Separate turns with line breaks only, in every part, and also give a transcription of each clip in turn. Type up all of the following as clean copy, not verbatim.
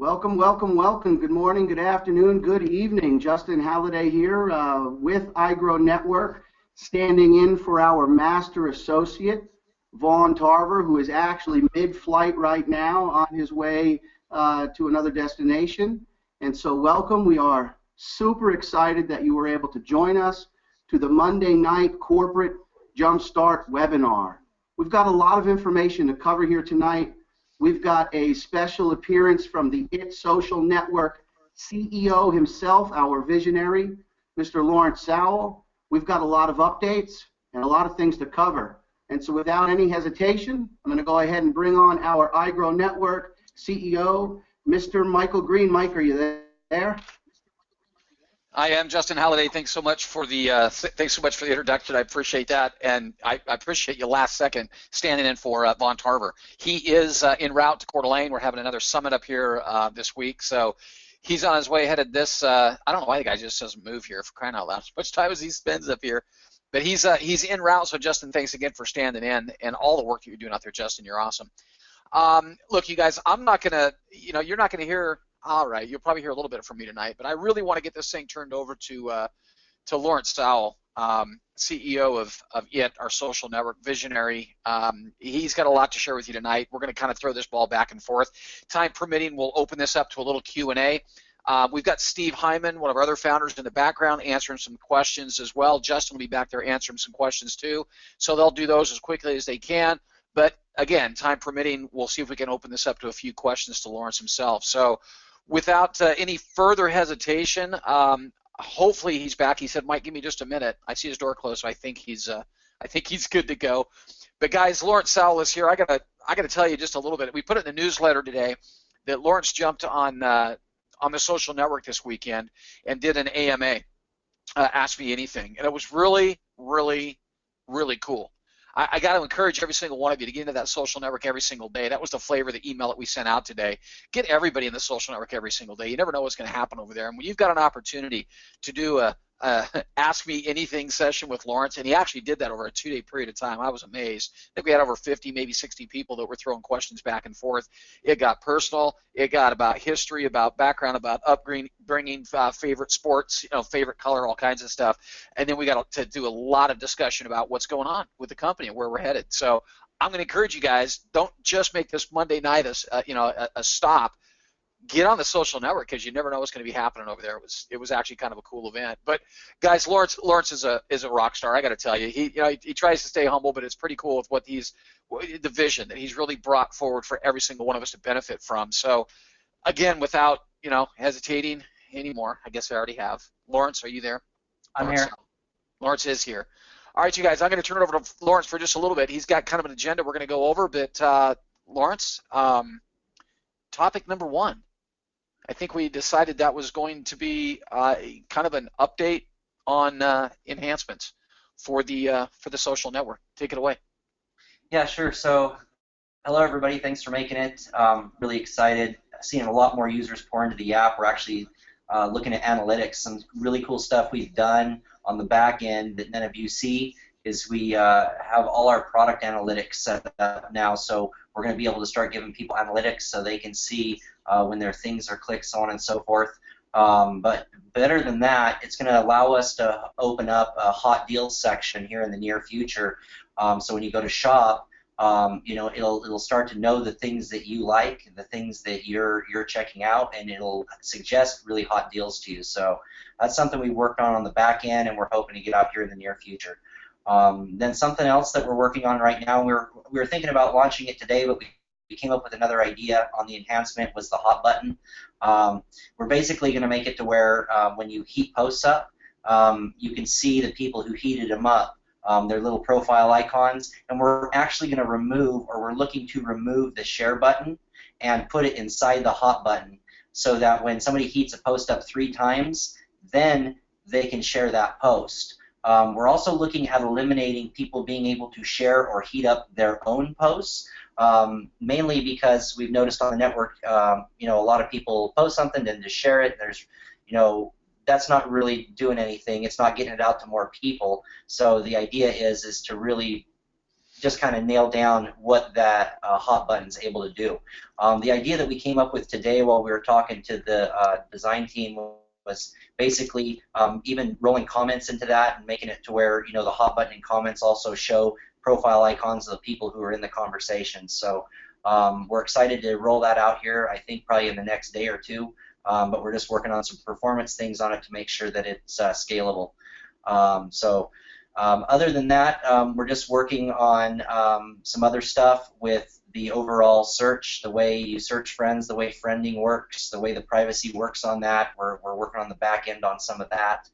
Welcome, welcome, welcome. Good morning, good afternoon, good evening. Justin Halliday here with iGrow Network, standing in for our Master Associate, Vaughn Tarver, who is actually mid-flight right now on his way to another destination. And so welcome. We are super excited that you were able to join us to the Monday night Corporate Jumpstart webinar. We've got a lot of information to cover here tonight. We've got a special appearance from the IT Social Network CEO himself, our visionary, Mr. Lawrence Sowell. We've got a lot of updates and a lot of things to cover. And so without any hesitation, I'm going to go ahead and bring on our iGrow Network CEO, Mr. Michael Green. Mike, are you there?
I am Justin Halliday. Thanks so much for the introduction. I appreciate that, and I appreciate you last second standing in for Vaughn Tarver. He is en route to Coeur d'Alene. We're having another summit up here this week, so he's on his way headed this. I don't know why the guy just doesn't move here, for crying out loud. As much time as he spends up here, but he's en route. So Justin, thanks again for standing in and all the work that you're doing out there, Justin. You're awesome. Look, you guys, I'm not gonna, you're not gonna hear. All right, you'll probably hear a little bit from me tonight, but I really want to get this thing turned over to Lawrence Sowell, CEO of IT, our social network visionary. He's got a lot to share with you tonight. We're going to kind of throw this ball back and forth. Time permitting, we'll open this up to a little Q&A. We've got Steve Hyman, one of our other founders, in the background answering some questions as well. Justin will be back there answering some questions too, so they'll do those as quickly as they can. But again, time permitting, we'll see if we can open this up to a few questions to Lawrence himself. So without any further hesitation, hopefully he's back. He said, "Mike, give me just a minute." I see his door closed, so I think he's good to go. But guys, Lawrence Sowell is here. I gotta tell you just a little bit. We put it in the newsletter today that Lawrence jumped on the social network this weekend and did an AMA, Ask Me Anything, and it was really, really, really cool. I got to encourage every single one of you to get into that social network every single day. That was the flavor of the email that we sent out today. Get everybody in the social network every single day. You never know what's going to happen over there. And when you've got an opportunity to do a Ask Me Anything session with Lawrence, and he actually did that over a 2-day period of time, I was amazed. I think we had over 50, maybe 60 people that were throwing questions back and forth. It got personal. It got about history, about background, about upbringing, favorite sports, favorite color, all kinds of stuff. And then we got to do a lot of discussion about what's going on with the company and where we're headed. So I'm going to encourage you guys, don't just make this Monday night a stop. Get on the social network, because you never know what's going to be happening over there. It was actually kind of a cool event. But guys, Lawrence is a rock star. I got to tell you, he tries to stay humble, but it's pretty cool with what the vision that he's really brought forward for every single one of us to benefit from. So again, without hesitating anymore, I guess I already have. Lawrence, are you there?
I'm here.
Lawrence is here. All right, you guys, I'm going to turn it over to Lawrence for just a little bit. He's got kind of an agenda we're going to go over, but Lawrence, topic number one. I think we decided that was going to be kind of an update on enhancements for the social network. Take it away.
Yeah, sure. So, hello everybody. Thanks for making it. Really excited. Seeing a lot more users pour into the app. We're actually looking at analytics. Some really cool stuff we've done on the back end that none of you see is we have all our product analytics set up now. So we're going to be able to start giving people analytics so they can see when their things are clicked, so on and so forth. But better than that, it's going to allow us to open up a hot deals section here in the near future. So when you go to shop, it'll start to know the things that you like, the things that you're checking out, and it'll suggest really hot deals to you. So that's something we worked on the back end, and we're hoping to get out here in the near future. Then something else that we're working on right now, we were thinking about launching it today, but we came up with another idea on the enhancement, was the hot button. We're basically going to make it to where when you heat posts up, you can see the people who heated them up, their little profile icons, and we're actually going to remove, or we're looking to remove, the share button and put it inside the hot button, so that when somebody heats a post up 3 times, then they can share that post. We're also looking at eliminating people being able to share or heat up their own posts, mainly because we've noticed on the network, a lot of people post something, then just share it. There's, that's not really doing anything. It's not getting it out to more people. So the idea is to really just kind of nail down what that hot button is able to do. The idea that we came up with today while we were talking to the design team was basically even rolling comments into that and making it to where, you know, the hot button and comments also show profile icons of the people who are in the conversation. So we're excited to roll that out here, I think probably in the next day or two, but we're just working on some performance things on it to make sure that it's scalable. Other than that, we're just working on some other stuff with the overall search, the way you search friends, the way friending works, the way the privacy works on that. We're working on the back end on some of that.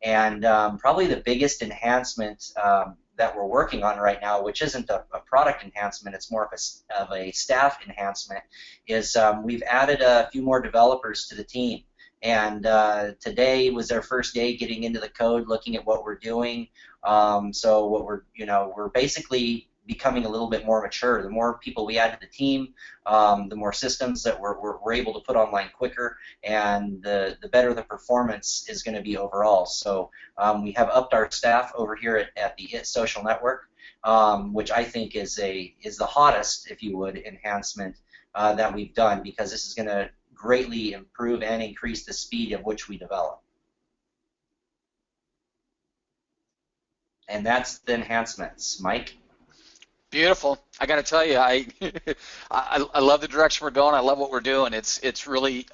And probably the biggest enhancement that we're working on right now, which isn't a product enhancement, it's more of a staff enhancement, is we've added a few more developers to the team. And today was their first day getting into the code, looking at what we're doing. So what we're basically becoming a little bit more mature. The more people we add to the team, the more systems that we're able to put online quicker, and the better the performance is going to be overall. So we have upped our staff over here at the Social Network, which I think is the hottest, if you would, enhancement that we've done, because this is going to greatly improve and increase the speed of which we develop. And that's the enhancements. Mike?
Beautiful. I got to tell you, I love the direction we're going. I love what we're doing. It's really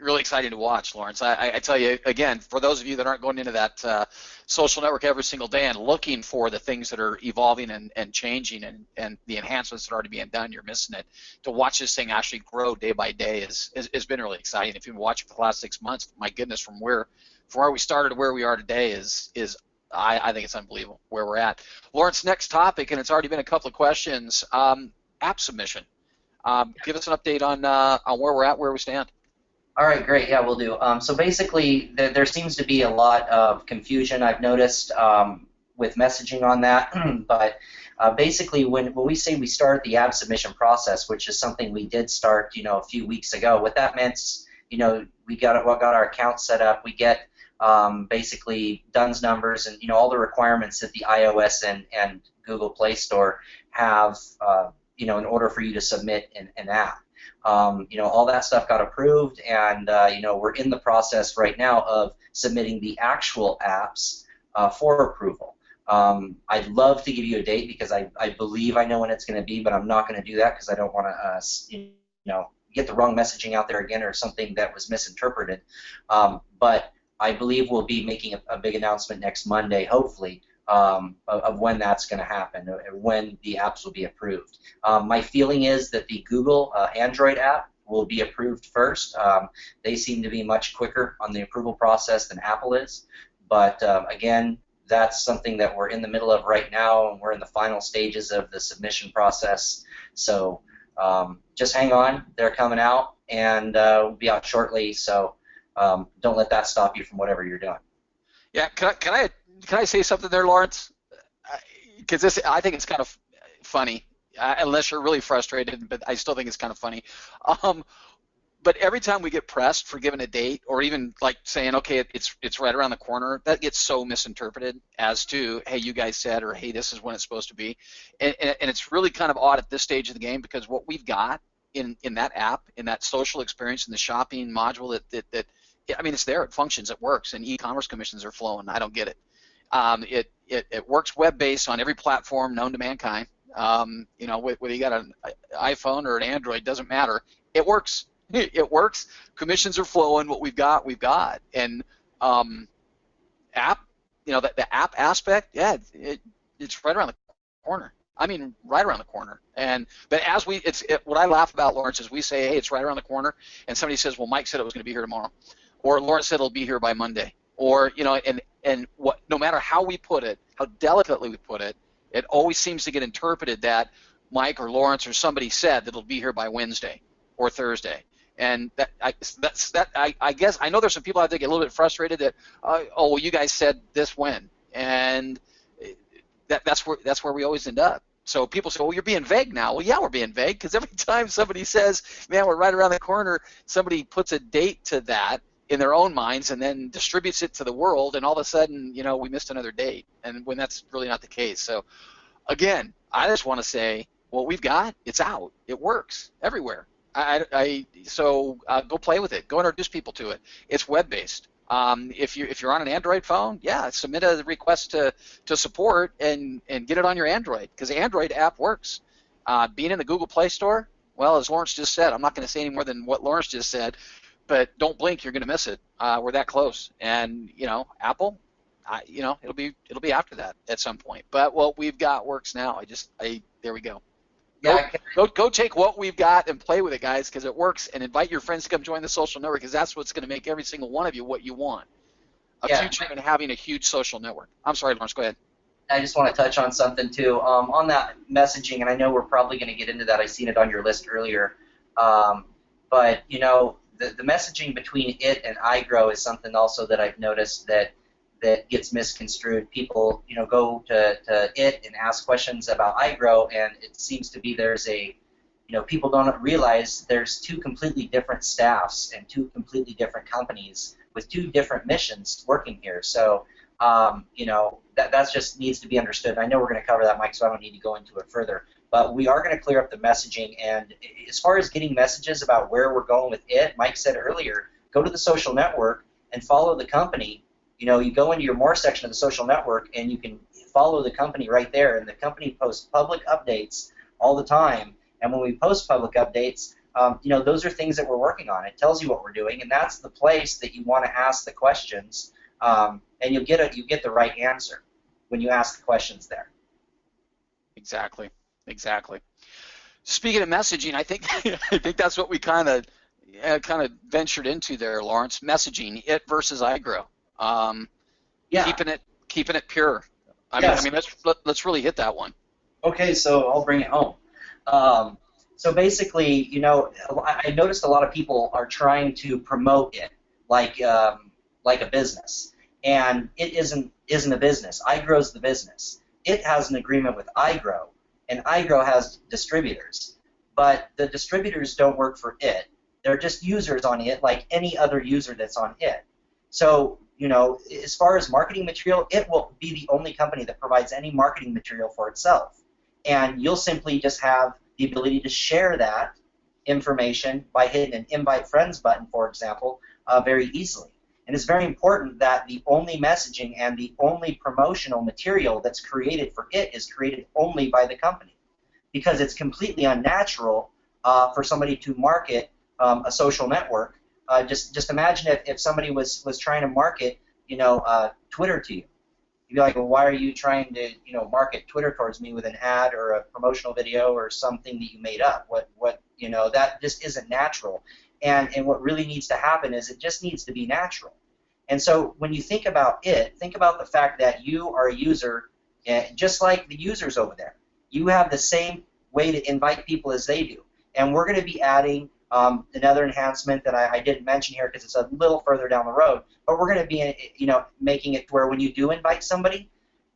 really exciting to watch, Lawrence. I tell you again, for those of you that aren't going into that social network every single day and looking for the things that are evolving and changing and the enhancements that are already being done, you're missing it. To watch this thing actually grow day by day has been really exciting. If you've been watching for the last 6 months, my goodness, from where we started to where we are today is I think it's unbelievable where we're at. Lawrence, next topic, and it's already been a couple of questions. App submission. Give us an update on where we're at, where we stand.
All right, great. Yeah, we'll do. So basically, there seems to be a lot of confusion I've noticed with messaging on that. But basically, when we say we start the app submission process, which is something we did start, a few weeks ago, what that meant, we got our account set up. We get basically DUNS numbers and all the requirements that the iOS and Google Play Store have, in order for you to submit an app. All that stuff got approved, and we're in the process right now of submitting the actual apps for approval. I'd love to give you a date because I believe I know when it's going to be, but I'm not going to do that because I don't want to, get the wrong messaging out there again or something that was misinterpreted. But I believe we'll be making a big announcement next Monday, hopefully, of when that's going to happen, when the apps will be approved. My feeling is that the Google Android app will be approved first. They seem to be much quicker on the approval process than Apple is. But again, that's something that we're in the middle of right now, and we're in the final stages of the submission process. So just hang on. They're coming out, and we'll be out shortly. So don't let that stop you from whatever you're doing.
Yeah, can I say something there, Lawrence? Because I think it's kind of funny, unless you're really frustrated, but I still think it's kind of funny. But every time we get pressed for giving a date, or even like saying, okay, it's right around the corner, that gets so misinterpreted as to, hey, you guys said, or hey, this is when it's supposed to be. And it's really kind of odd at this stage of the game, because what we've got in that app, in that social experience, in the shopping module, that I mean, it's there, it functions, it works, and e-commerce commissions are flowing. I don't get it. It works web-based on every platform known to mankind. Whether you got an iPhone or an Android, doesn't matter. It works. It works. Commissions are flowing. What we've got, we've got. And app, the app aspect, yeah, it's right around the corner. I mean, right around the corner. But what I laugh about, Lawrence, is we say, hey, it's right around the corner, and somebody says, well, Mike said it was going to be here tomorrow, or Lawrence said it'll be here by Monday, or and what, no matter how we put it, how delicately we put it, it always seems to get interpreted that Mike or Lawrence or somebody said that it'll be here by Wednesday or Thursday. And I guess I know there's some people out there get a little bit frustrated that well, you guys said this when, and that's where we always end up. So people say, well, you're being vague now. Well, yeah, we're being vague, because every time somebody says, man, we're right around the corner, somebody puts a date to that in their own minds and then distributes it to the world, and all of a sudden, we missed another date, and when that's really not the case. So again, I just want to say what we've got, it's out. It works everywhere. So go play with it. Go introduce people to it. It's web-based. If you're on an Android phone, yeah, submit a request to support and get it on your Android, because the Android app works. Being in the Google Play Store, well, as Lawrence just said, I'm not going to say any more than what Lawrence just said, but don't blink, you're going to miss it. We're that close. And Apple, it'll be after that at some point. But what we've got works now. There we go.
Yeah,
Go take what we've got and play with it, guys, because it works, and invite your friends to come join the social network, because that's what's going to make every single one of you what you want. A future in having a huge social network. I'm sorry, Lawrence, go ahead.
I just want to touch on something too. On that messaging, and I know we're probably going to get into that. I seen it on your list earlier. But the messaging between it and iGrow is something also that I've noticed that gets misconstrued. People, go to it and ask questions about iGrow, and it seems to be there's people don't realize there's two completely different staffs and two completely different companies with two different missions working here. So, that just needs to be understood. I know we're going to cover that, Mike, so I don't need to go into it further. But we are going to clear up the messaging. And as far as getting messages about where we're going with it, Mike said earlier, go to the social network and follow the company. You go into your More section of the social network, and you can follow the company right there. And the company posts public updates all the time. And when we post public updates, those are things that we're working on. It tells you what we're doing, and that's the place that you want to ask the questions. And you get the right answer when you ask the questions there.
Exactly. Speaking of messaging, I think that's what we kind of ventured into there, Lawrence. Messaging, it versus iGrow. Keeping it pure. I mean, let's really hit that one.
Okay, so I'll bring it home. So basically, I noticed a lot of people are trying to promote it like a business, and it isn't a business. iGrow's the business. It has an agreement with iGrow, and iGrow has distributors, but the distributors don't work for it. They're just users on it, like any other user that's on it. So, as far as marketing material, it will be the only company that provides any marketing material for itself. And you'll simply just have the ability to share that information by hitting an invite friends button, for example, very easily. And it's very important that the only messaging and the only promotional material that's created for it is created only by the company, because it's completely unnatural for somebody to market a social network. Just imagine if somebody was trying to market, Twitter to you. You'd be like, well, why are you trying to, market Twitter towards me with an ad or a promotional video or something that you made up? That just isn't natural. And what really needs to happen is it just needs to be natural. And so when you think about it, think about the fact that you are a user, just like the users over there. You have the same way to invite people as they do. And we're going to be adding another enhancement that I didn't mention here because it's a little further down the road. But we're going to be, making it where when you do invite somebody,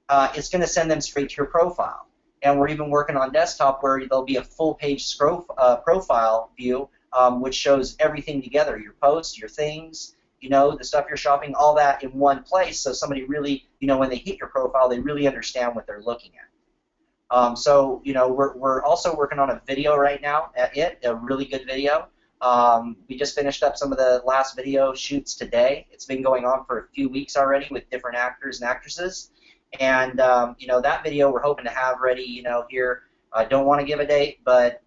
it's going to send them straight to your profile. And we're even working on desktop where there'll be a full-page profile view, which shows everything together, your posts, your things, the stuff you're shopping, all that in one place, so somebody really, when they hit your profile, they really understand what they're looking at. So, we're also working on a video right now at it, a really good video. We just finished up some of the last video shoots today. It's been going on for a few weeks already with different actors and actresses. And, that video we're hoping to have ready, here. I don't want to give a date, but,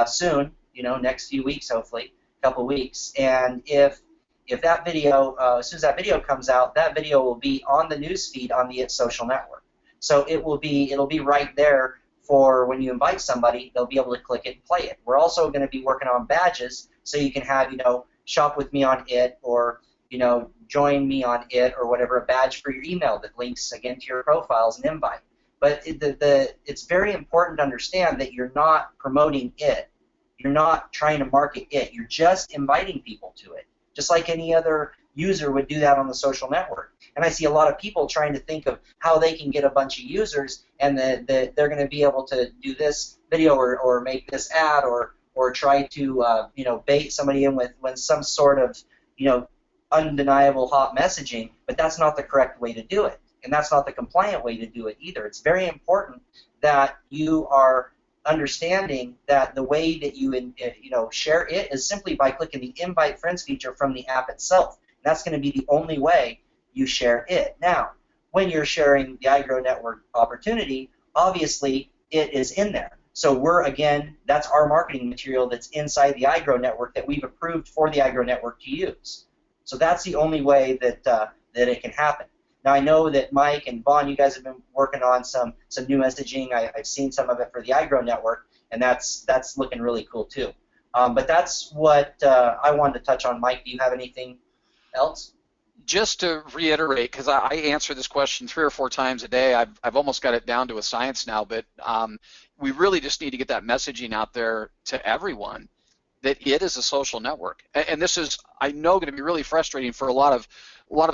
soon, next few weeks, hopefully, a couple weeks. And if that video, as soon as that video comes out, that video will be on the newsfeed on the social network. So it'll be right there for when you invite somebody, they'll be able to click it and play it. We're also going to be working on badges, so you can have, shop with me on it, or, join me on it, or whatever, a badge for your email that links, again, to your profile as an invite. But it's very important to understand that you're not promoting it. You're not trying to market it. You're just inviting people to it, just like any other user would do that on the social network. And I see a lot of people trying to think of how they can get a bunch of users, and that they're going to be able to do this video or make this ad or try to bait somebody in with some sort of undeniable hot messaging. But that's not the correct way to do it. and that's not the compliant way to do it either. It's very important that you are understanding that the way that you share it is simply by clicking the invite friends feature from the app itself. That's going to be the only way you share it. Now, when you're sharing the iGrow network opportunity, obviously it is in there. So that's our marketing material that's inside the iGrow network that we've approved for the iGrow network to use. So that's the only way that it can happen. Now, I know that Mike and Vaughn, you guys have been working on some new messaging. I've seen some of it for the iGrow network, and that's looking really cool too. But that's what I wanted to touch on. Mike, do you have anything else?
Just to reiterate, because I answer this question 3 or 4 times a day, I've almost got it down to a science now, but we really just need to get that messaging out there to everyone that it is a social network. And this is, I know, going to be really frustrating for a lot of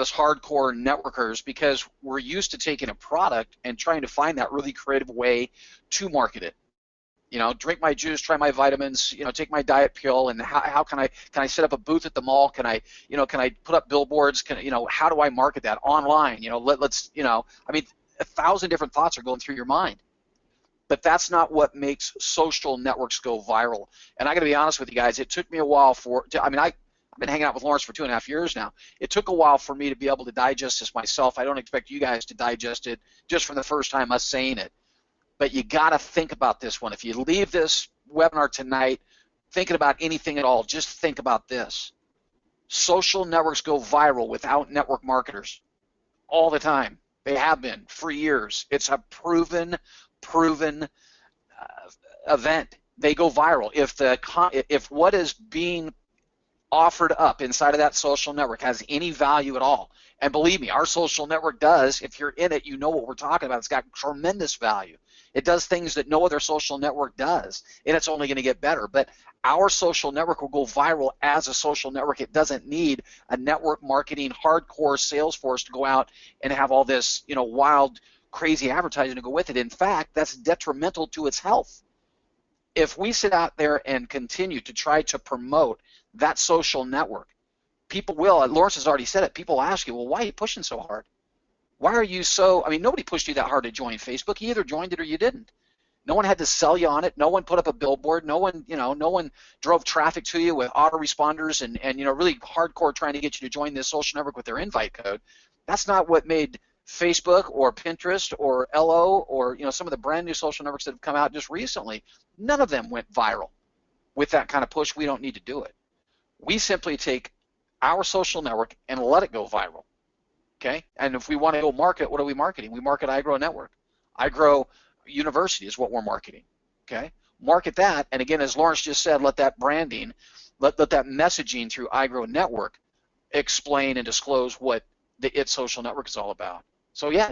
us hardcore networkers, because we're used to taking a product and trying to find that really creative way to market it. Drink my juice, try my vitamins, take my diet pill, and how can I set up a booth at the mall? Can I put up billboards? How do I market that online? Let's 1,000 different thoughts are going through your mind. But that's not what makes social networks go viral. And I got to be honest with you guys, it took me a while I've been hanging out with Lawrence for 2.5 years now. It took a while for me to be able to digest this myself. I don't expect you guys to digest it just from the first time us saying it. But you got to think about this one. If you leave this webinar tonight thinking about anything at all, just think about this. Social networks go viral without network marketers all the time. They have been for years. It's a proven event. They go viral. If what is being offered up inside of that social network has any value at all, and believe me, our social network does. If you're in it, you know what we're talking about. It's got tremendous value. It does things that no other social network does, and it's only going to get better. But our social network will go viral as a social network. It doesn't need a network marketing hardcore sales force to go out and have all this, wild, crazy advertising to go with it. In fact, that's detrimental to its health. If we sit out there and continue to try to promote that social network, people will, Lawrence has already said it, people ask you, well, why are you pushing so hard? Why are you nobody pushed you that hard to join Facebook. You either joined it or you didn't. No one had to sell you on it. No one put up a billboard. No one drove traffic to you with autoresponders and really hardcore trying to get you to join this social network with their invite code. That's not what made Facebook or Pinterest or LO or some of the brand new social networks that have come out just recently. None of them went viral with that kind of push. We don't need to do it. We simply take our social network and let it go viral. Okay? And if we want to go market, what are we marketing? We market iGrow Network. iGrow University is what we're marketing. Okay? Market that, and again, as Lawrence just said, let that branding, let that messaging through iGrow Network explain and disclose what the It Social Network is all about. So yeah,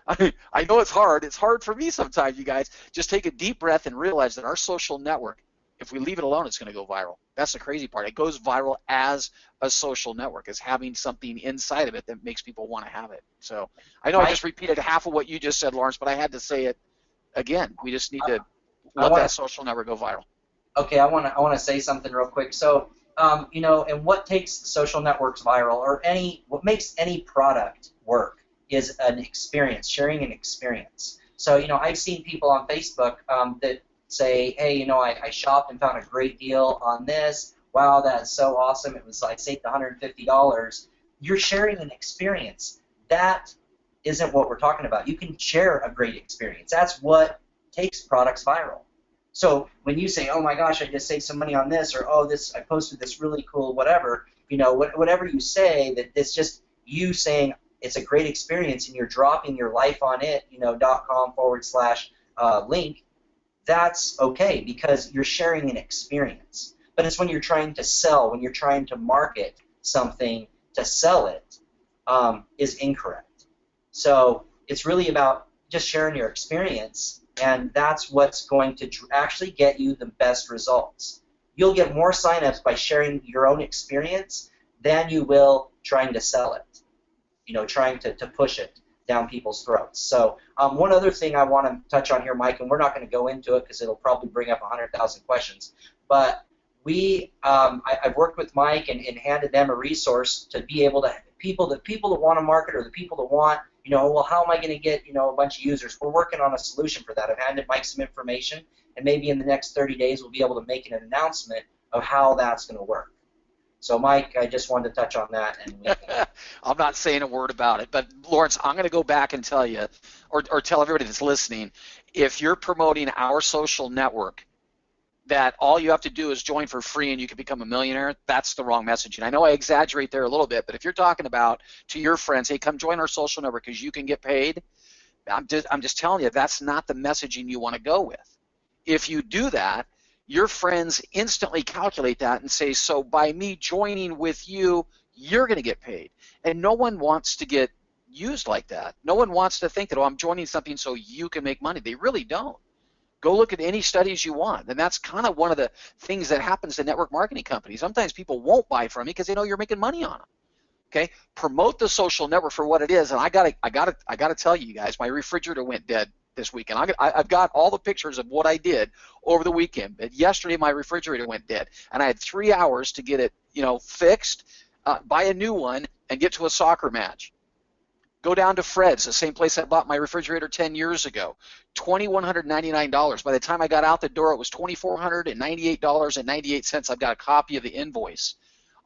I know it's hard. It's hard for me sometimes, you guys. Just take a deep breath and realize that our social network, if we leave it alone, it's going to go viral. That's the crazy part. It goes viral as a social network, as having something inside of it that makes people want to have it. So I know I just repeated half of what you just said, Lawrence, but I had to say it again. We just need to let that social network go viral.
Okay, I want to say something real quick. So, and what takes social networks viral, or what makes any product work, is an experience, sharing an experience. So, I've seen people on Facebook that say, hey, I shopped and found a great deal on this. Wow, that's so awesome. I saved $150. You're sharing an experience. That isn't what we're talking about. You can share a great experience. That's what takes products viral. So when you say, oh my gosh, I just saved some money on this, or oh, I posted this really cool whatever, whatever you say, that it's just you saying it's a great experience and you're dropping your life on it, .com/link, that's okay because you're sharing an experience. But it's when you're trying to sell, when you're trying to market something to sell it, is incorrect. So it's really about just sharing your experience, and that's what's going to actually get you the best results. You'll get more signups by sharing your own experience than you will trying to sell it, trying to push it down people's throats. So one other thing I want to touch on here, Mike, and we're not going to go into it because it'll probably bring up 100,000 questions, but I've worked with Mike and handed them a resource to be able to, the people that want to market, or the people that want well, how am I going to get, a bunch of users? We're working on a solution for that. I've handed Mike some information, and maybe in the next 30 days we'll be able to make an announcement of how that's going to work. So, Mike, I just wanted to touch on that. And
I'm not saying a word about it, but Lawrence, I'm going to go back and tell you, or tell everybody that's listening, if you're promoting our social network, that all you have to do is join for free and you can become a millionaire, that's the wrong messaging. I know I exaggerate there a little bit, but if you're talking about to your friends, hey, come join our social network because you can get paid, I'm just telling you, that's not the messaging you want to go with. If you do that, your friends instantly calculate that and say, so by me joining with you, you're going to get paid. And no one wants to get used like that. No one wants to think that, oh, I'm joining something so you can make money. They really don't. Go look at any studies you want. And that's kind of one of the things that happens to network marketing companies. Sometimes people won't buy from you because they know you're making money on them. Okay, promote the social network for what it is. And I gotta tell you guys, my refrigerator went dead this weekend. I've got all the pictures of what I did over the weekend. But yesterday my refrigerator went dead, and I had 3 hours to get it, fixed, buy a new one, and get to a soccer match. Go down to Fred's, the same place I bought my refrigerator 10 years ago. $2,199. By the time I got out the door, it was $2,498.98. I've got a copy of the invoice.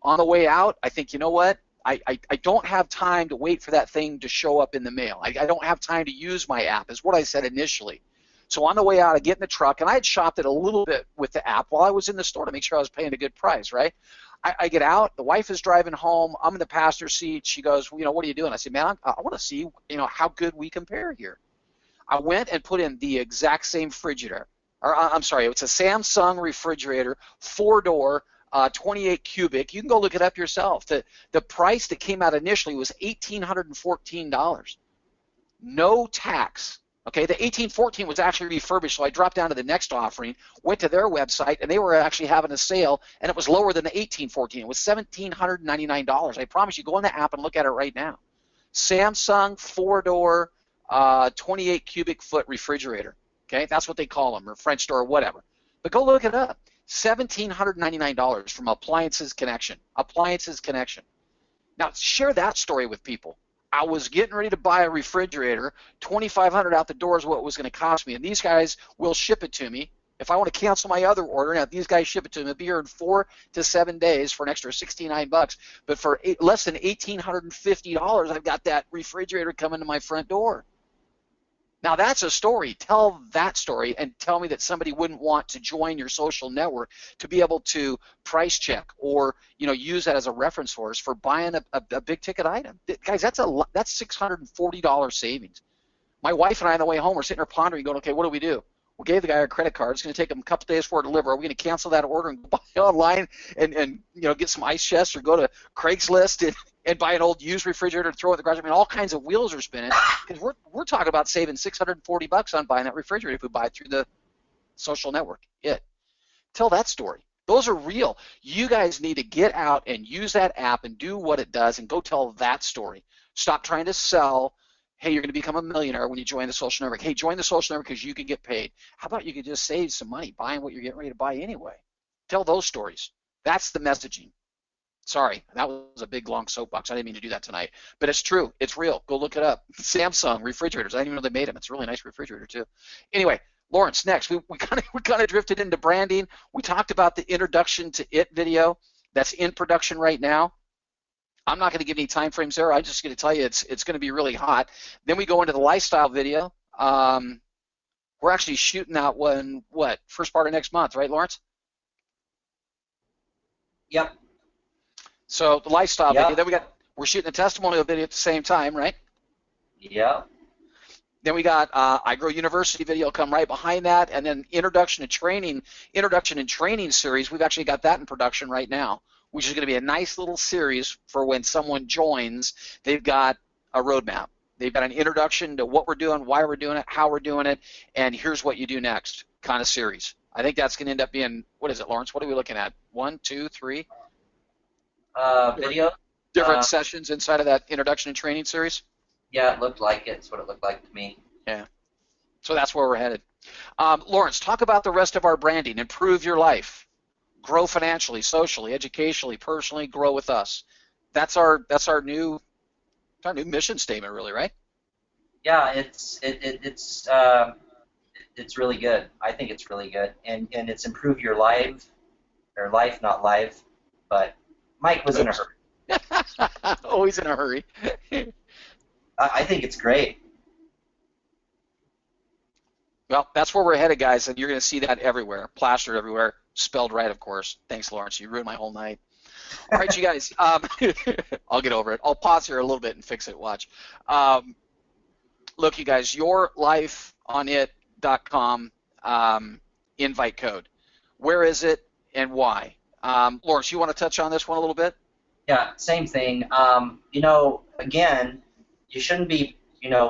On the way out, I think, you know what? I don't have time to wait for that thing to show up in the mail. I don't have time to use my app, is what I said initially. So on the way out, I get in the truck, and I had shopped it a little bit with the app while I was in the store to make sure I was paying a good price, right? I get out. The wife is driving home. I'm in the passenger seat. She goes, what are you doing? I said, man, I want to see, how good we compare here. I went and put in the exact same refrigerator. I'm sorry, it's a Samsung refrigerator, 4-door, 28 cubic. You can go look it up yourself. The price that came out initially was $1,814. No tax. Okay, the 1814 was actually refurbished, so I dropped down to the next offering, went to their website, and they were actually having a sale, and it was lower than the 1814. It was $1,799. I promise you, go on the app and look at it right now. Samsung 4-door, 28 cubic foot refrigerator. Okay, that's what they call them, or French door, or whatever. But go look it up. $1,799 from Appliances Connection. Appliances Connection. Now, share that story with people. I was getting ready to buy a refrigerator. $2,500 out the door is what it was going to cost me, and these guys will ship it to me. If I want to cancel my other order, now these guys ship it to me. It'll be here in 4 to 7 days for an extra $69. But for less than $1,850, I've got that refrigerator coming to my front door. Now that's a story. Tell that story and tell me that somebody wouldn't want to join your social network to be able to price check or use that as a reference source for buying a big ticket item. Guys, that's $640 savings. My wife and I on the way home, we're sitting there pondering, going, okay, what do we do? We gave the guy our credit card. It's going to take him a couple days for it to deliver. Are we going to cancel that order and go buy online and get some ice chests, or go to Craigslist and buy an old used refrigerator and throw it in the garage? I mean, all kinds of wheels are spinning because we're talking about saving $640 on buying that refrigerator if we buy it through the social network. Tell that story. Those are real. You guys need to get out and use that app and do what it does and go tell that story. Stop trying to sell. Hey, you're going to become a millionaire when you join the social network. Hey, join the social network because you can get paid. How about you could just save some money buying what you're getting ready to buy anyway? Tell those stories. That's the messaging. Sorry, that was a big, long soapbox. I didn't mean to do that tonight. But it's true. It's real. Go look it up. Samsung refrigerators. I didn't even know they made them. It's a really nice refrigerator, too. Anyway, Lawrence, next. We kind of drifted into branding. We talked about the introduction to it video that's in production right now. I'm not going to give any time frames there. I'm just going to tell you it's going to be really hot. Then we go into the lifestyle video. We're actually shooting that one, first part of next month, right, Lawrence?
Yep.
So the lifestyle video. Then we're shooting the testimonial video at the same time, right?
Yeah.
Then we got iGrow University video come right behind that, and then introduction and training series. We've actually got that in production right now, which is going to be a nice little series for when someone joins. They've got a roadmap. They've got an introduction to what we're doing, why we're doing it, how we're doing it, and here's what you do next kind of series. I think that's going to end up being, what is it, Lawrence? What are we looking at? 1, 2, 3?
Video.
Different sessions inside of that introduction and training series?
Yeah, it looked like it. It's what it looked like to me.
Yeah. So that's where we're headed. Lawrence, talk about the rest of our branding. Improve your life. Grow financially, socially, educationally, personally. Grow with us. That's our new mission statement, really, right?
Yeah, it's really good. I think it's really good, and it's improved your life, not life. But Mike was in a
Oops.
hurry.
Always in a hurry.
I think it's great.
Well, that's where we're headed, guys, and you're going to see that everywhere, plastered everywhere, spelled right, of course. Thanks, Lawrence. You ruined my whole night. All right, you guys. I'll get over it. I'll pause here a little bit and fix it. Watch. Look, you guys, yourlifeonit.com invite code. Where is it and why? Lawrence, you want to touch on this one a little bit?
Yeah, same thing. Again, you shouldn't be,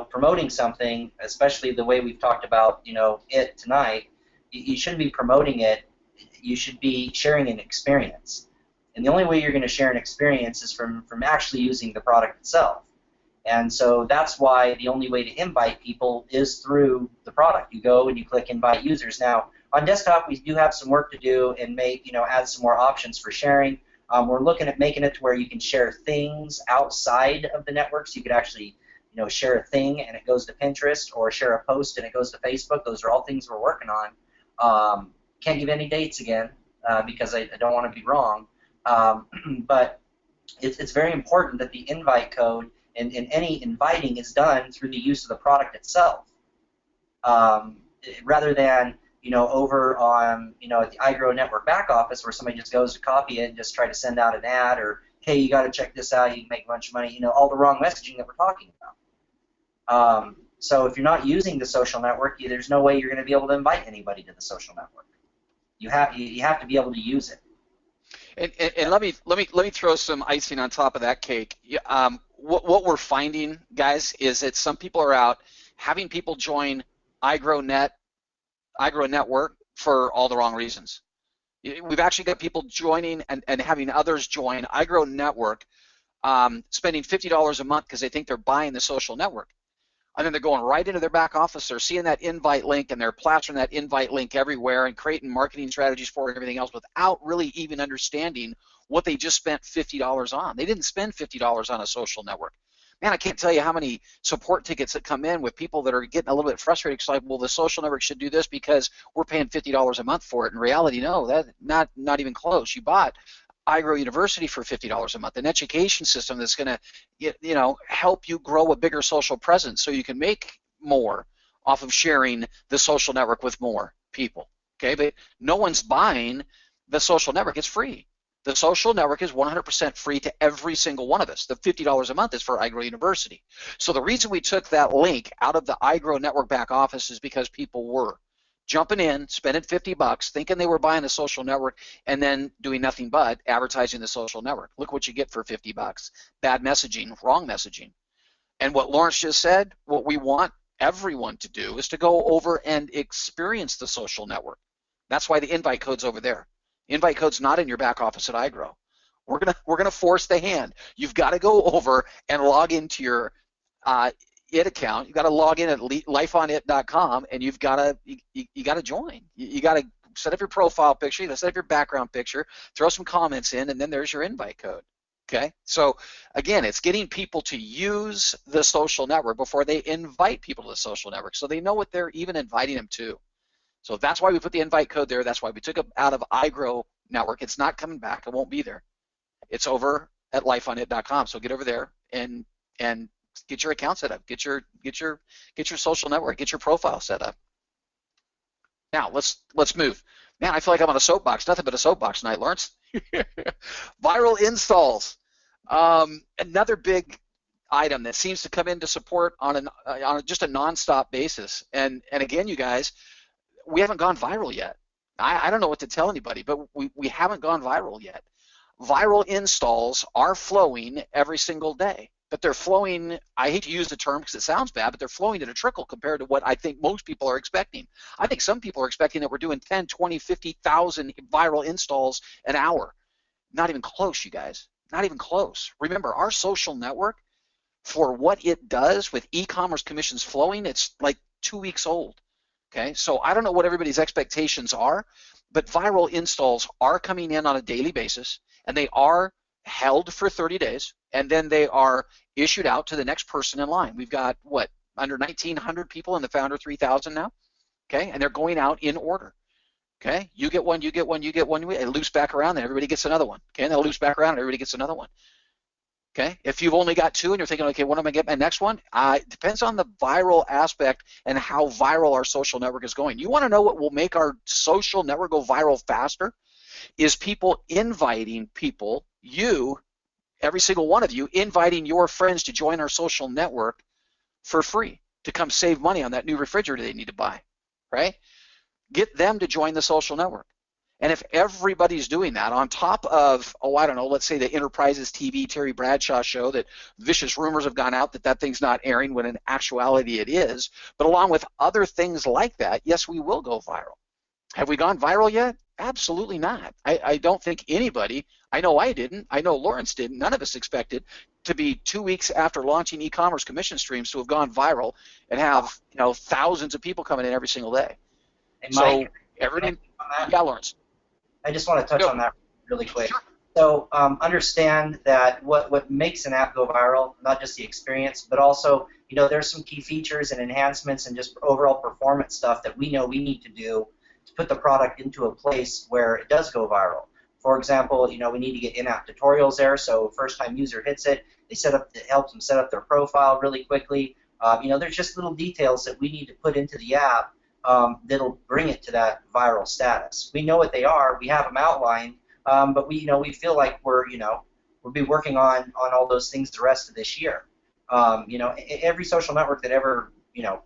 promoting something, especially the way we've talked about, it tonight. You shouldn't be promoting it. You should be sharing an experience. And the only way you're going to share an experience is from actually using the product itself. And so that's why the only way to invite people is through the product. You go and you click invite users. Now, on desktop, we do have some work to do and add some more options for sharing. We're looking at making it to where you can share things outside of the network, so you could actually, share a thing and it goes to Pinterest, or share a post and it goes to Facebook. Those are all things we're working on. Can't give any dates again because I don't want to be wrong. But it's very important that the invite code and any inviting is done through the use of the product itself, rather than over on at the iGrow network back office where somebody just goes to copy it and just try to send out an ad, or hey, you got to check this out, you can make a bunch of money, all the wrong messaging that we're talking about. So if you're not using the social network, there's no way you're going to be able to invite anybody to the social network. You have to be able to use it.
And let me throw some icing on top of that cake. What we're finding, guys, is that some people are out having people join iGrow Network for all the wrong reasons. We've actually got people joining and having others join iGrow Network, spending $50 a month because they think they're buying the social network. And then they're going right into their back office. They're seeing that invite link, and they're plastering that invite link everywhere and creating marketing strategies for it and everything else without really even understanding what they just spent $50 on. They didn't spend $50 on a social network. Man, I can't tell you how many support tickets that come in with people that are getting a little bit frustrated. It's like, well, the social network should do this because we're paying $50 a month for it. In reality, no, that's not even close. You bought iGrow University for $50 a month, an education system that's going to, help you grow a bigger social presence so you can make more off of sharing the social network with more people. Okay, but no one's buying the social network. It's free. The social network is 100% free to every single one of us. The $50 a month is for iGrow University. So the reason we took that link out of the iGrow network back office is because people were jumping in, spending $50, thinking they were buying the social network, and then doing nothing but advertising the social network. Look what you get for $50. Bad messaging, wrong messaging. And what Lawrence just said, what we want everyone to do is to go over and experience the social network. That's why the invite code's over there. Invite code's not in your back office at iGrow. We're gonna force the hand. You've got to go over and log into your it account. You got to log in at lifeonit.com, and you've got to join. You got to set up your profile picture. You got to set up your background picture. Throw some comments in, and then there's your invite code. Okay. So again, it's getting people to use the social network before they invite people to the social network, so they know what they're even inviting them to. So that's why we put the invite code there. That's why we took it out of iGrow network. It's not coming back. It won't be there. It's over at lifeonit.com. So get over there and get your account set up. Get your social network. Get your profile set up. Now let's move. Man, I feel like I'm on a soapbox. Nothing but a soapbox tonight, Lawrence. Viral installs. Another big item that seems to come into support on just a nonstop basis. And again, you guys, we haven't gone viral yet. I don't know what to tell anybody, but we haven't gone viral yet. Viral installs are flowing every single day, but they're flowing, I hate to use the term because it sounds bad, but they're flowing at a trickle compared to what I think most people are expecting. I think some people are expecting that we're doing 10, 20, 50,000 viral installs an hour. Not even close, you guys. Not even close. Remember, our social network, for what it does with e-commerce commissions flowing, it's like 2 weeks old. Okay, so I don't know what everybody's expectations are, but viral installs are coming in on a daily basis, and they are held for 30 days, and then they are issued out to the next person in line. We've got, what, under 1,900 people in the Founder 3000 now. Okay, and they're going out in order. Okay, you get one, you get one, you get one. It loops back around, then everybody gets another one. Okay, and then it loops back around, and everybody gets another one. Okay, if you've only got two and you're thinking, okay, when am I getting my next one? It depends on the viral aspect and how viral our social network is going. You want to know what will make our social network go viral faster? Is people inviting people, you, every single one of you, inviting your friends to join our social network for free to come save money on that new refrigerator they need to buy, right? Get them to join the social network. And if everybody's doing that on top of, oh, I don't know, let's say the Enterprises TV Terry Bradshaw show that vicious rumors have gone out that that thing's not airing when in actuality it is, but along with other things like that, yes, we will go viral. Have we gone viral yet? Absolutely not. I don't think anybody, I know I didn't, I know Lawrence didn't, none of us expected to be 2 weeks after launching e-commerce commission streams to have gone viral and have, you know, thousands of people coming in every single day.
And
So
Mike,
everything, yeah, Lawrence.
I just want to touch on that really quick.
Sure.
So understand that what makes an app go viral, not just the experience, but also, you know, there's some key features and enhancements and just overall performance stuff that we know we need to do to put the product into a place where it does go viral. For example, you know, we need to get in-app tutorials there, so first-time user hits it, it helps them set up their profile really quickly. You know, there's just little details that we need to put into the app that'll bring it to that viral status. We know what they are. We have them outlined, but we feel like we'll be working on all those things the rest of this year. You know, every social network that ever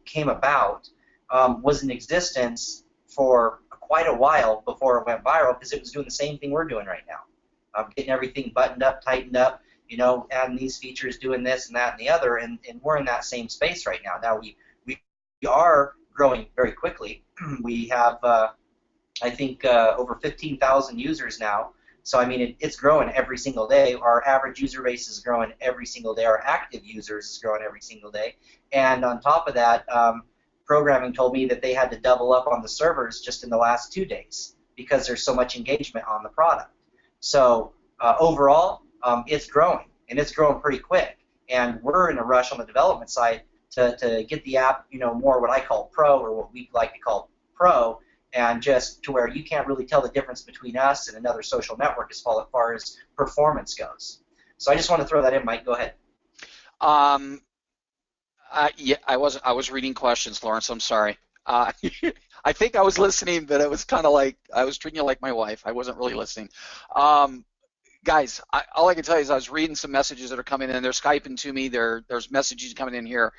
came about was in existence for quite a while before it went viral because it was doing the same thing we're doing right now, getting everything buttoned up, tightened up. You know, adding these features, doing this and that and the other, and we're in that same space right now. Now we are growing very quickly. We have, I think, over 15,000 users now. So, I mean, it's growing every single day. Our average user base is growing every single day. Our active users is growing every single day. And on top of that, programming told me that they had to double up on the servers just in the last 2 days because there's so much engagement on the product. So, overall, it's growing, and it's growing pretty quick. And we're in a rush on the development side to get the app, more what I call pro, or what we like to call pro, and just to where you can't really tell the difference between us and another social network as far as performance goes. So I just want to throw that in, Mike. Go ahead.
Yeah, I was reading questions, Lawrence. I'm sorry. I think I was listening, but it was kind of like I was treating you like my wife. I wasn't really listening. Guys, all I can tell you is I was reading some messages that are coming in. They're Skyping to me. There's messages coming in here,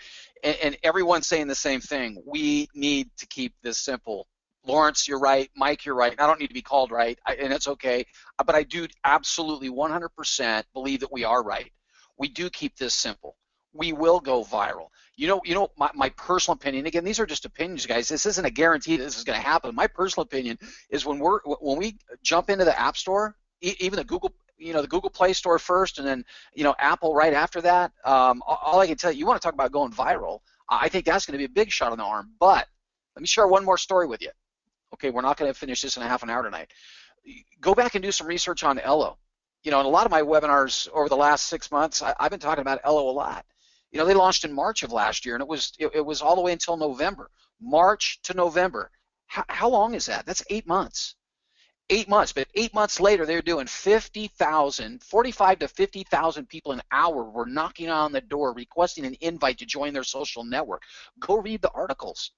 and everyone's saying the same thing. We need to keep this simple. Lawrence, you're right. Mike, you're right. I don't need to be called right, and it's okay. But I do absolutely 100% believe that we are right. We do keep this simple. We will go viral. You know, my personal opinion. Again, these are just opinions, guys. This isn't a guarantee that this is going to happen. My personal opinion is when we jump into the App Store, even the Google. The Google Play Store first, and then Apple right after that. All I can tell you, you want to talk about going viral. I think that's going to be a big shot on the arm. But let me share one more story with you. Okay, we're not going to finish this in a half an hour tonight. Go back and do some research on Ello. In a lot of my webinars over the last 6 months, I've been talking about Ello a lot. They launched in March of last year, and it was all the way until November. March to November. How long is that? That's 8 months. 8 months, but 8 months later, they're doing 45 to 50,000 people an hour were knocking on the door requesting an invite to join their social network. Go read the articles.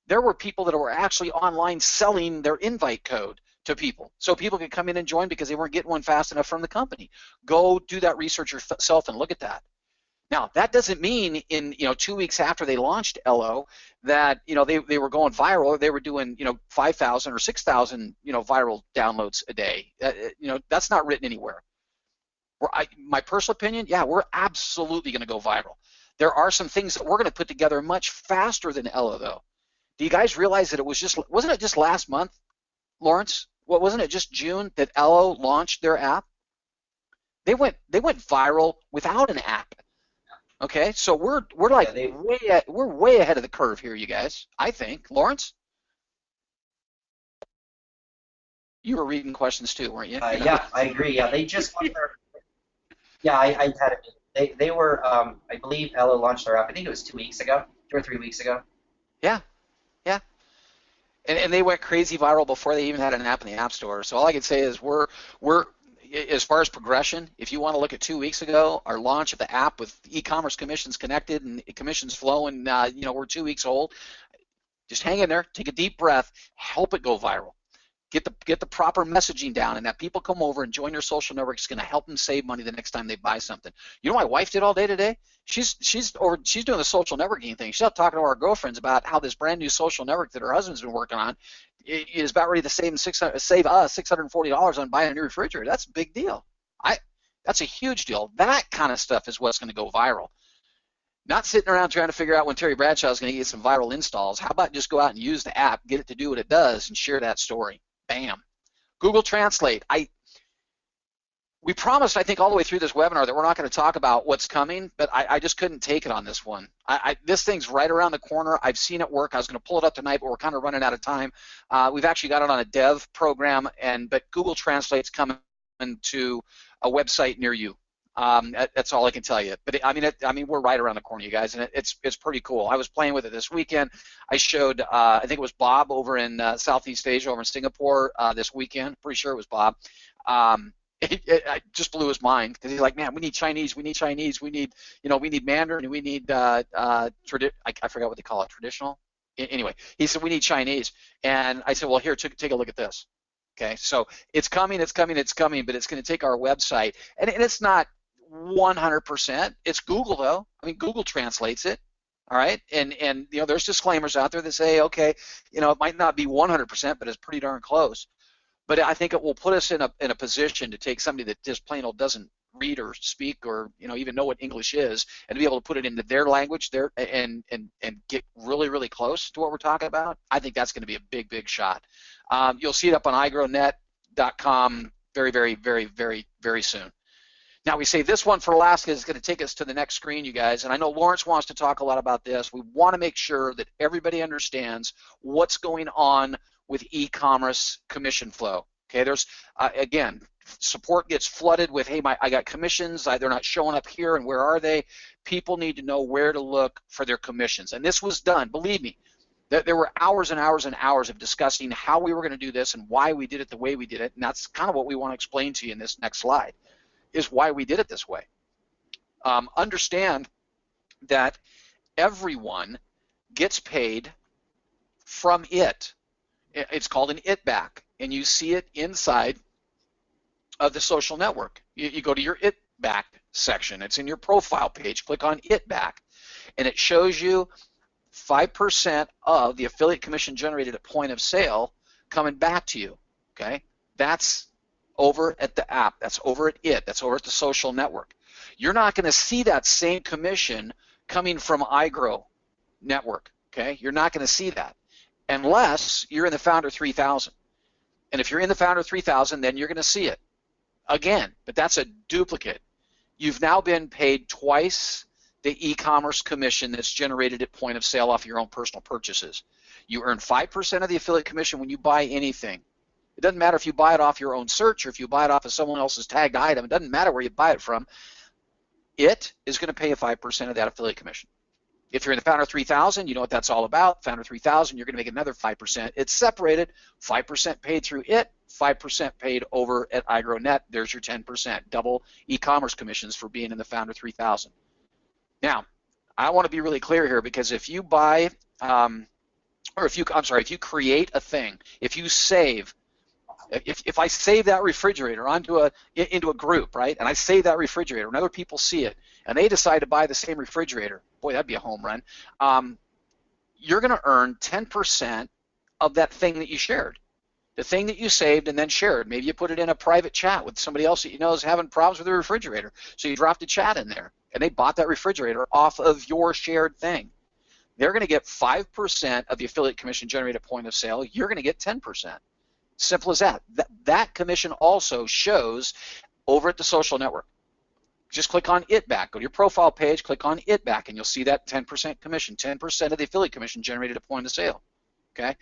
There were people that were actually online selling their invite code to people so people could come in and join because they weren't getting one fast enough from the company. Go do that research yourself and look at that. Now, that doesn't mean in 2 weeks after they launched Ello that they were going viral or they were doing 5,000 or 6,000 viral downloads a day. That's not written anywhere. My personal opinion, yeah, we're absolutely going to go viral. There are some things that we're going to put together much faster than Ello, though. Do you guys realize that wasn't it just last month, Lawrence? Wasn't it just June that Ello launched their app? They went viral without an app. Okay, so we're way ahead of the curve here, you guys. I think, Lawrence, you were reading questions too, weren't you?
Yeah, I agree. Yeah, they just launched their. Yeah, I had it. They were. I believe Ello launched their app. I think it was 2 weeks ago. 2 or 3 weeks ago.
Yeah, yeah. And they went crazy viral before they even had an app in the App Store. So all I can say is we're as far as progression, if you want to look at 2 weeks ago, our launch of the app with e-commerce commissions connected and commissions flowing, we're 2 weeks old. Just hang in there, take a deep breath, help it go viral. Get the proper messaging down, and that people come over and join your social network is going to help them save money the next time they buy something. You know what my wife did all day today? She's doing the social networking thing. She's out talking to our girlfriends about how this brand new social network that her husband's been working on is about ready to save us $640 on buying a new refrigerator. That's a big deal. That's a huge deal. That kind of stuff is what's going to go viral. Not sitting around trying to figure out when Terry Bradshaw is going to get some viral installs. How about just go out and use the app, get it to do what it does, and share that story. Bam. Google Translate. We promised, I think, all the way through this webinar that we're not going to talk about what's coming, but I just couldn't take it on this one. This thing's right around the corner. I've seen it work. I was going to pull it up tonight, but we're kind of running out of time. We've actually got it on a dev program, but Google Translate's coming to a website near you. That's all I can tell you. But we're right around the corner, you guys, and it's pretty cool. I was playing with it this weekend. I showed, I think it was Bob over in Southeast Asia, over in Singapore this weekend. Pretty sure it was Bob. It just blew his mind because he's like, man, we need Chinese, we need Mandarin, we need I forgot what they call it, traditional. Anyway, he said we need Chinese, and I said, well, here, take a look at this. Okay, so it's coming, but it's going to take our website, and it's not 100%. It's Google though. I mean, Google translates it. All right, and there's disclaimers out there that say, okay, it might not be 100%, but it's pretty darn close. But I think it will put us in a position to take somebody that just plain old doesn't read or speak or even know what English is, and to be able to put it into their language and get really, really close to what we're talking about. I think that's going to be a big, big shot. You'll see it up on iGrownet.com very, very, very, very, very soon. Now, we say this one for last because it's going to take us to the next screen, you guys, and I know Lawrence wants to talk a lot about this. We want to make sure that everybody understands what's going on with e-commerce commission flow. Okay, there's, again, support gets flooded with, hey, I got commissions, they're not showing up here, and where are they? People need to know where to look for their commissions, and this was done, believe me. There were hours and hours and hours of discussing how we were going to do this and why we did it the way we did it, and that's kind of what we want to explain to you in this next slide, is why we did it this way. Understand that everyone gets paid from it. It's called an it back, and you see it inside of the social network. You go to your it back section. It's in your profile page. Click on it back, and it shows you 5% of the affiliate commission generated at point of sale coming back to you. Okay, that's over at the app. That's over at it. That's over at the social network. You're not going to see that same commission coming from iGrow network. Okay, you're not going to see that unless you're in the Founder 3000. And if you're in the Founder 3000, then you're going to see it again. But that's a duplicate. You've now been paid twice the e-commerce commission that's generated at point of sale off your own personal purchases. You earn 5% of the affiliate commission when you buy anything. It doesn't matter if you buy it off your own search or if you buy it off of someone else's tagged item. It doesn't matter where you buy it from. It is going to pay you 5% of that affiliate commission. If you're in the Founder 3000, you know what that's all about. Founder 3000, you're going to make another 5%. It's separated, 5% paid through it, 5% paid over at iGrowNet. There's your 10%, double e-commerce commissions for being in the Founder 3000. Now, I want to be really clear here, because if you buy, if you create a thing, if you save, if I save that refrigerator into a group, right, and I save that refrigerator and other people see it and they decide to buy the same refrigerator, boy, that'd be a home run, you're going to earn 10% of that thing that you shared, the thing that you saved and then shared. Maybe you put it in a private chat with somebody else that you know is having problems with their refrigerator, so you dropped a chat in there and they bought that refrigerator off of your shared thing. They're going to get 5% of the affiliate commission generated at point of sale. You're going to get 10%. Simple as that. That commission also shows over at the social network. Just click on it back. Go to your profile page, click on it back, and you'll see that 10% commission, 10% of the affiliate commission generated at point of sale. Okay.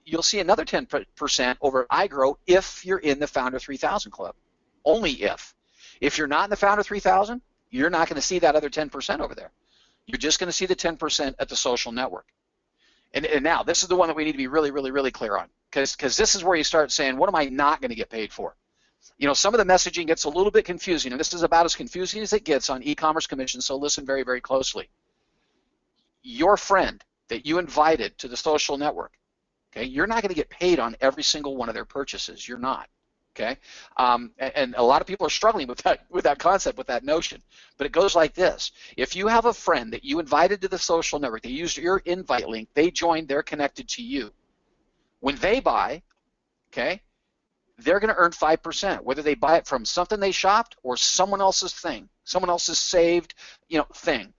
You'll see another 10% over at iGrow if you're in the Founder 3000 club. Only if. If you're not in the Founder 3000, you're not going to see that other 10% over there. You're just going to see the 10% at the social network. And now, this is the one that we need to be really, really, really clear on, because this is where you start saying, what am I not going to get paid for? You know, some of the messaging gets a little bit confusing, and this is about as confusing as it gets on e-commerce commissions, so listen very, very closely. Your friend that you invited to the social network, okay, you're not going to get paid on every single one of their purchases. You're not. Okay, and a lot of people are struggling with that concept, with that notion. But it goes like this: if you have a friend that you invited to the social network, they used your invite link, they joined, they're connected to you. When they buy, okay, they're going to earn 5%, whether they buy it from something they shopped or someone else's thing, someone else's saved, you know, thing.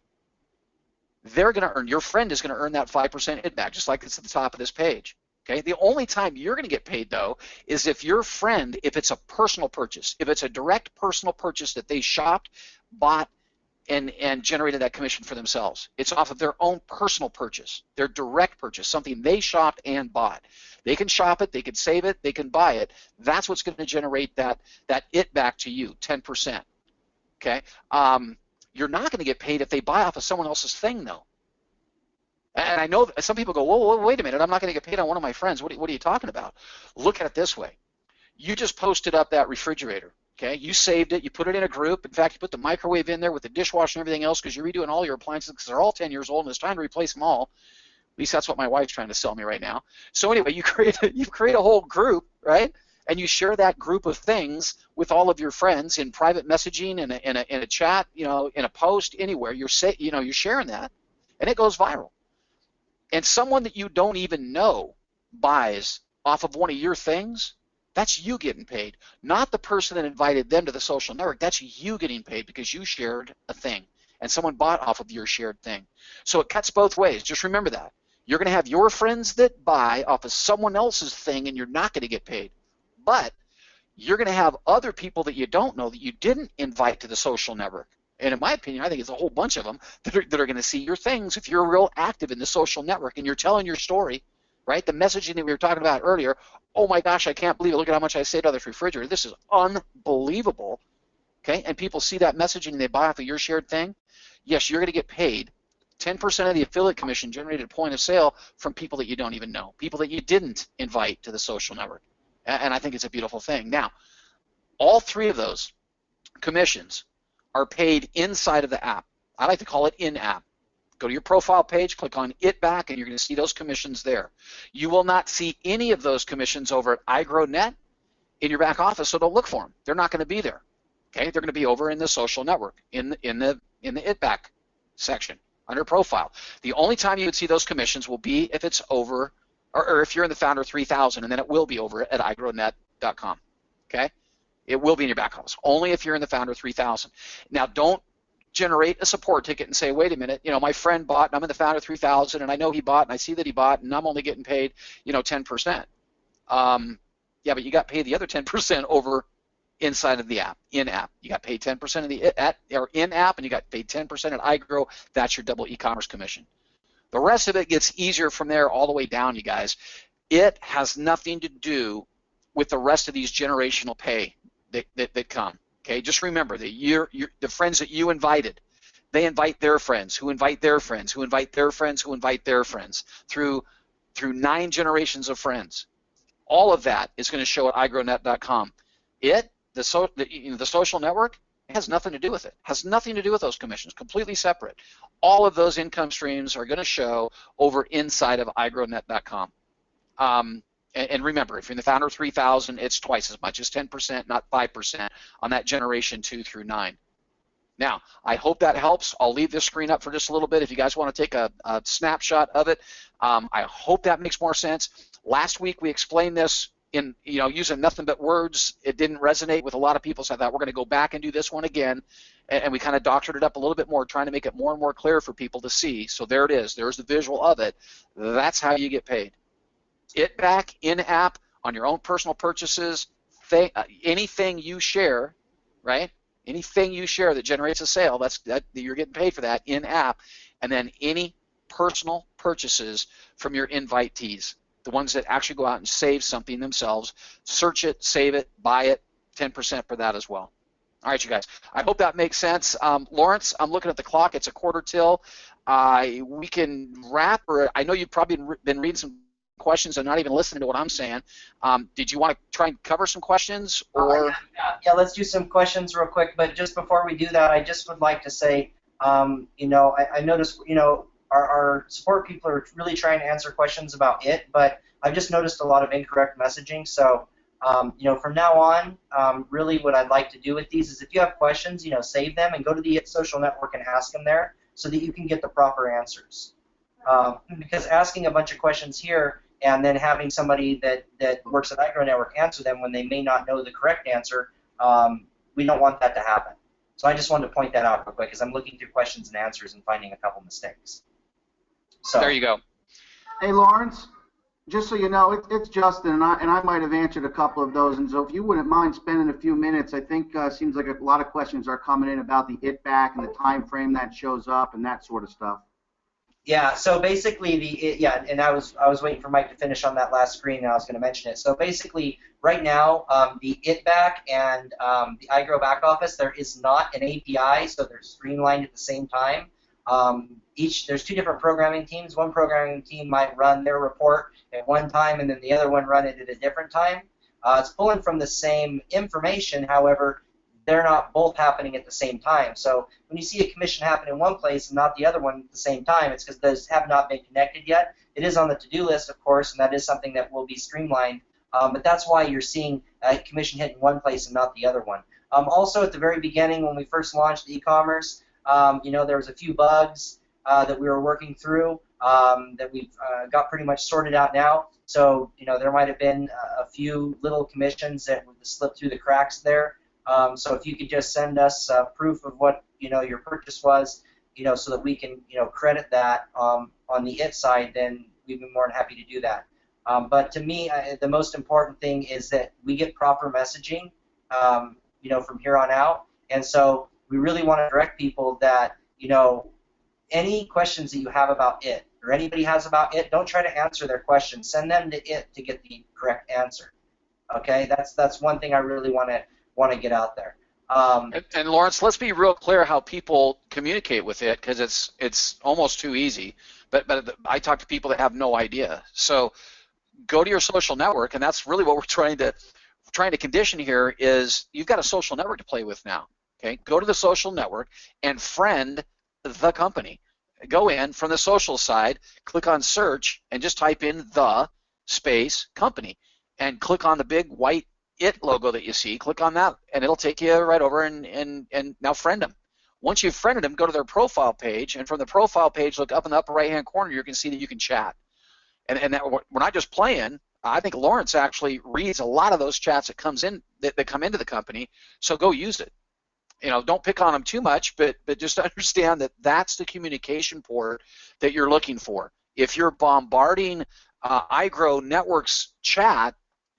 They're going to earn. Your friend is going to earn that 5% back, just like it's at the top of this page. Okay, the only time you're going to get paid, though, is if your friend, if it's a personal purchase, if it's a direct personal purchase that they shopped, bought, and generated that commission for themselves. It's off of their own personal purchase, their direct purchase, something they shopped and bought. They can shop it, they can save it, they can buy it. That's what's going to generate that it back to you, 10%. Okay, you're not going to get paid if they buy off of someone else's thing, though. And I know some people go, whoa, wait a minute, I'm not going to get paid on one of my friends. What are you talking about? Look at it this way. You just posted up that refrigerator, okay? You saved it, you put it in a group. In fact, you put the microwave in there with the dishwasher and everything else because you're redoing all your appliances because they're all 10 years old and it's time to replace them all. At least that's what my wife's trying to sell me right now. So anyway, you create a whole group, right? And you share that group of things with all of your friends in private messaging, in a chat, you know, in a post, anywhere. You're sharing that, and it goes viral. And someone that you don't even know buys off of one of your things, that's you getting paid, not the person that invited them to the social network. That's you getting paid because you shared a thing and someone bought off of your shared thing. So it cuts both ways. Just remember that. You're going to have your friends that buy off of someone else's thing and you're not going to get paid. But you're going to have other people that you don't know that you didn't invite to the social network. And in my opinion, I think it's a whole bunch of them that are going to see your things if you're real active in the social network and you're telling your story, right? The messaging that we were talking about earlier, oh my gosh, I can't believe it. Look at how much I saved on this refrigerator. This is unbelievable, okay? And people see that messaging and they buy off of your shared thing. Yes, you're going to get paid 10% of the affiliate commission generated at point of sale from people that you don't even know, people that you didn't invite to the social network. And I think it's a beautiful thing. Now, all three of those commissions are paid inside of the app. I like to call it in-app. Go to your profile page, click on It Back, and you're going to see those commissions there. You will not see any of those commissions over at iGrowNet in your back office, so don't look for them. They're not going to be there. Okay, they're going to be over in the social network, in the It Back section under Profile. The only time you would see those commissions will be if it's over, or if you're in the Founder 3000, and then it will be over at iGrowNet.com. Okay. It will be in your back office, only if you're in the Founder 3000. Now, don't generate a support ticket and say, wait a minute, you know, my friend bought, and I'm in the Founder 3000, and I know he bought, and I see that he bought, and I'm only getting paid, you know, 10%. Yeah, but you got paid the other 10% over inside of the app, in-app. You got paid 10% of the in-app, and you got paid 10% at iGrow. That's your double e-commerce commission. The rest of it gets easier from there all the way down, you guys. It has nothing to do with the rest of these generational pay that come. Okay, just remember that the friends that you invited, they invite their friends, who invite their friends, who invite their friends, who invite their friends, through 9 generations of friends. All of that is going to show at iGrowNet.com. The social network, it has nothing to do with it. Has nothing to do with those commissions. Completely separate. All of those income streams are going to show over inside of iGrowNet.com. And remember, if you're in the Founder 3000, it's twice as much. It's 10%, not 5% on that generation 2 through 9. Now, I hope that helps. I'll leave this screen up for just a little bit if you guys want to take a snapshot of it. I hope that makes more sense. Last week we explained this in, you know, using nothing but words. It didn't resonate with a lot of people, so I thought we're going to go back and do this one again. And we kind of doctored it up a little bit more, trying to make it more and more clear for people to see. So there it is. There's the visual of it. That's how you get paid. It Back, in-app, on your own personal purchases, anything you share, right? Anything you share that generates a sale, you're getting paid for that in-app, and then any personal purchases from your invitees, the ones that actually go out and save something themselves, search it, save it, buy it, 10% for that as well. All right, you guys. I hope that makes sense. Lawrence, I'm looking at the clock. It's a quarter till. we can wrap, or I know you've probably been reading some questions and not even listening to what I'm saying. Did you want to try and cover some questions, or?
Yeah, let's do some questions real quick. But just before we do that, I just would like to say, I noticed, our support people are really trying to answer questions about it, but I've just noticed a lot of incorrect messaging. So, from now on, really what I'd like to do with these is if you have questions, save them and go to the IT social network and ask them there so that you can get the proper answers. Because asking a bunch of questions here and then having somebody that works at iGrow Network answer them when they may not know the correct answer, we don't want that to happen. So I just wanted to point that out real quick because I'm looking through questions and answers and finding a couple mistakes. So
there you go.
Hey, Lawrence, just so you know, it's Justin, and I might have answered a couple of those. And so if you wouldn't mind spending a few minutes, I think seems like a lot of questions are coming in about the IT back and the time frame that shows up and that sort of stuff.
Yeah, so basically and I was waiting for Mike to finish on that last screen, and I was going to mention it. So basically, right now, the ITBack and the iGrow back office, there is not an API, so they're streamlined at the same time. There's two different programming teams. One programming team might run their report at one time, and then the other one run it at a different time. It's pulling from the same information, however, they're not both happening at the same time. So when you see a commission happen in one place and not the other one at the same time, it's because those have not been connected yet. It is on the to-do list, of course, and that is something that will be streamlined. But that's why you're seeing a commission hit in one place and not the other one. Also, at the very beginning, when we first launched e-commerce, there was a few bugs that we were working through that we've got pretty much sorted out now. So, there might have been a few little commissions that would slip through the cracks there. So if you could just send us proof of what your purchase was, so that we can credit that on the IT side, then we'd be more than happy to do that. But to me, the most important thing is that we get proper messaging, from here on out. And so we really want to direct people that any questions that you have about it or anybody has about it, don't try to answer their questions. Send them to it to get the correct answer. Okay, that's one thing I really want to get out there.
And Lawrence, let's be real clear how people communicate with it, because it's almost too easy. But I talk to people that have no idea. So go to your social network, and that's really what we're trying to condition here. Is you've got a social network to play with now. Okay, go to the social network and friend the company. Go in from the social side, click on search, and just type in the space company, and click on the big white IT logo that you see. Click on that, and it'll take you right over and now friend them. Once you've friended them, go to their profile page, and from the profile page, look up in the upper right-hand corner. You can see that you can chat. And that, we're not just playing. I think Lawrence actually reads a lot of those chats that come into the company. So go use it. Don't pick on them too much, but just understand that that's the communication port that you're looking for. If you're bombarding iGrow Network's chat,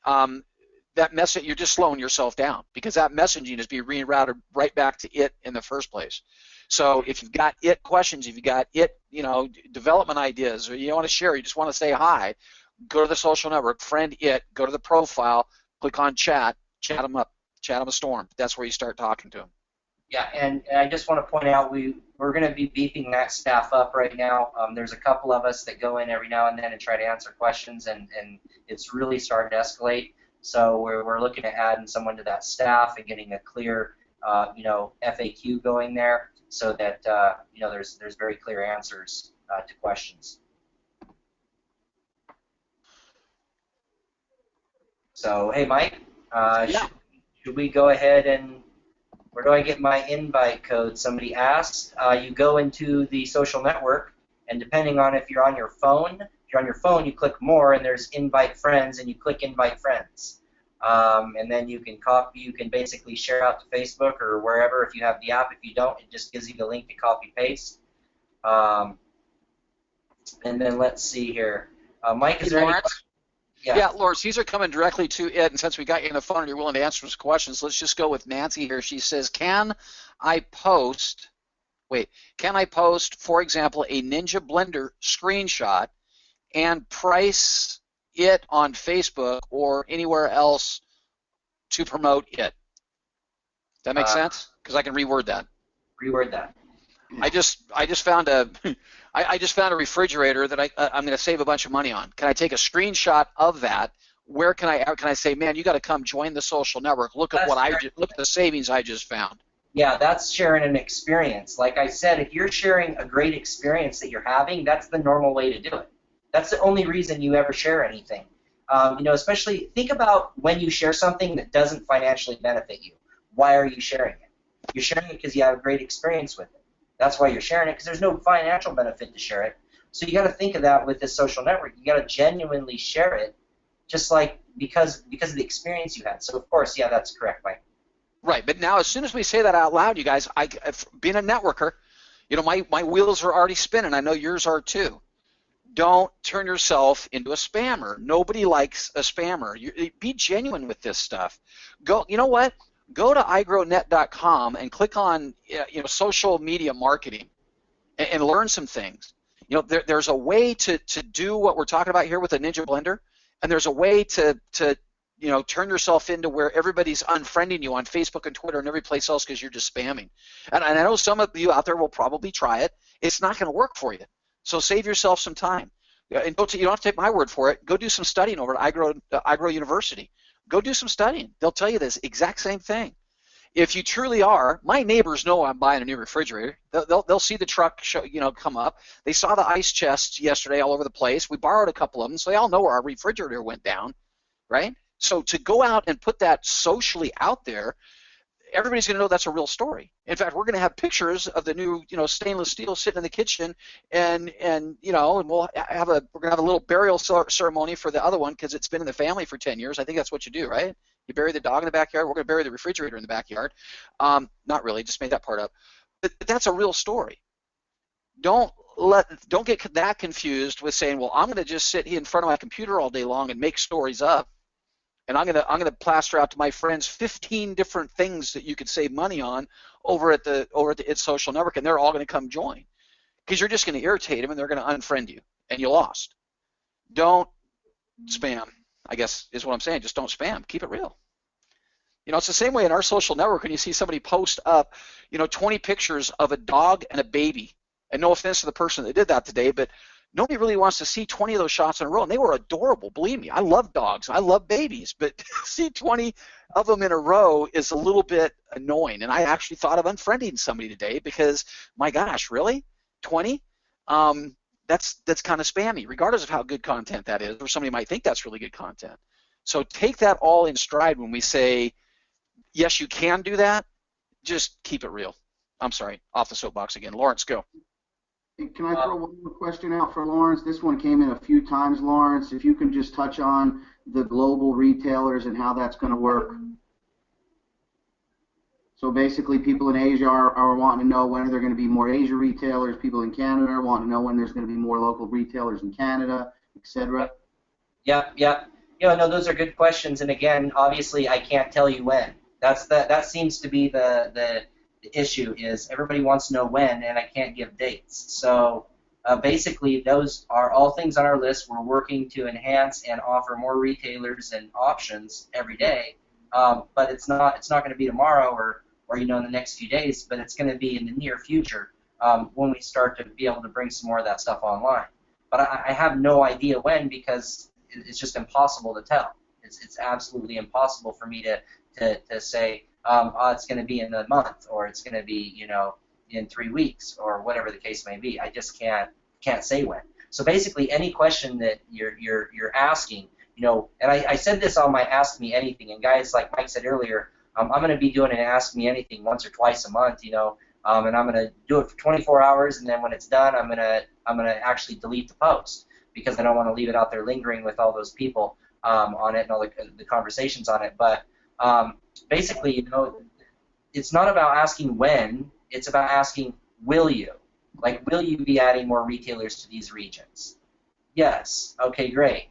that message, you're just slowing yourself down, because that messaging is being rerouted right back to it in the first place. So if you've got it questions, if you've got it, development ideas, or you want to share, you just want to say hi, go to the social network, friend it, go to the profile, click on chat them up, chat them a storm. That's where you start talking to them.
Yeah, and I just want to point out we're going to be beefing that staff up right now. There's a couple of us that go in every now and then and try to answer questions, and it's really starting to escalate. So we're looking at adding someone to that staff and getting a clear, FAQ going there, so that there's very clear answers to questions. So hey, Mike,
Yeah.
should we go ahead and where do I get my invite code? Somebody asked. You go into the social network, and depending on if you're on your phone, you click more, and there's invite friends, and you click invite friends. And then you can basically share out to Facebook or wherever if you have the app. If you don't, it just gives you the link to copy paste. And then let's see here. Mike, is there any questions?
Yeah, Lawrence, these are coming directly to it, and since we got you on the phone and you're willing to answer some questions, let's just go with Nancy here. She says, can I post, for example, a Ninja Blender screenshot and price it on Facebook or anywhere else to promote it? That makes sense? Because I can reword that.
Reword that.
I just found a I just found a refrigerator that I'm going to save a bunch of money on. Can I take a screenshot of that? Where can I say, man, you got to come join the social network. Look at look at the savings I just found.
Yeah, that's sharing an experience. Like I said, if you're sharing a great experience that you're having, that's the normal way to do it. That's the only reason you ever share anything. Especially think about when you share something that doesn't financially benefit you. Why are you sharing it? You're sharing it because you have a great experience with it. That's why you're sharing it, because there's no financial benefit to share it. So you got to think of that with this social network. You got to genuinely share it, just like because of the experience you had. So of course, yeah, that's correct, Mike.
Right, but now as soon as we say that out loud, you guys, being a networker, my wheels are already spinning. I know yours are too. Don't turn yourself into a spammer. Nobody likes a spammer. Be genuine with this stuff. You know what? Go to iGrownet.com and click on social media marketing and learn some things. There's a way to do what we're talking about here with a Ninja Blender, and there's a way to turn yourself into where everybody's unfriending you on Facebook and Twitter and every place else because you're just spamming. And I know some of you out there will probably try it. It's not going to work for you. So save yourself some time. And you don't have to take my word for it. Go do some studying over at iGrow University. Go do some studying. They'll tell you this exact same thing. If you truly are, my neighbors know I'm buying a new refrigerator. They'll see the truck come up. They saw the ice chests yesterday all over the place. We borrowed a couple of them, so they all know where our refrigerator went down, right? So to go out and put that socially out there, everybody's going to know that's a real story. In fact, we're going to have pictures of the new, stainless steel sitting in the kitchen, and we're going to have a little burial ceremony for the other one because it's been in the family for 10 years. I think that's what you do, right? You bury the dog in the backyard. We're going to bury the refrigerator in the backyard. Not really, just made that part up. But that's a real story. Don't get that confused with saying, well, I'm going to just sit here in front of my computer all day long and make stories up. And I'm gonna plaster out to my friends 15 different things that you could save money on over at the It's Social Network, and they're all gonna come join because you're just gonna irritate them and they're gonna unfriend you and you lost. Don't spam, I guess is what I'm saying. Just don't spam. Keep it real. It's the same way in our social network when you see somebody post up, 20 pictures of a dog and a baby. And no offense to the person that did that today, but nobody really wants to see 20 of those shots in a row, and they were adorable. Believe me, I love dogs, I love babies, but see 20 of them in a row is a little bit annoying. And I actually thought of unfriending somebody today because, my gosh, really, 20? That's kind of spammy, regardless of how good content that is, or somebody might think that's really good content. So take that all in stride when we say, yes, you can do that. Just keep it real. I'm sorry, off the soapbox again. Lawrence, go.
Can I throw one more question out for Lawrence? This one came in a few times, Lawrence. If you can just touch on the global retailers and how that's going to work. So basically, people in Asia are wanting to know when are there going to be more Asia retailers. People in Canada are wanting to know when there's going to be more local retailers in Canada, etc.
Yeah. No, those are good questions. And again, obviously, I can't tell you when. That seems to be the issue is everybody wants to know when, and I can't give dates. So basically, those are all things on our list. We're working to enhance and offer more retailers and options every day. But it's not going to be tomorrow or in the next few days, but it's going to be in the near future when we start to be able to bring some more of that stuff online. But I have no idea when because it's just impossible to tell. It's absolutely impossible for me to say. It's going to be in a month, or it's going to be, in 3 weeks, or whatever the case may be. I just can't say when. So basically, any question that you're asking, and I said this on my Ask Me Anything, and guys, like Mike said earlier, I'm going to be doing an Ask Me Anything once or twice a month, and I'm going to do it for 24 hours, and then when it's done, I'm going to actually delete the post because I don't want to leave it out there lingering with all those people on it and all the conversations on it, but. Basically, it's not about asking when, it's about asking will you? Like, will you be adding more retailers to these regions? Yes. Okay, great.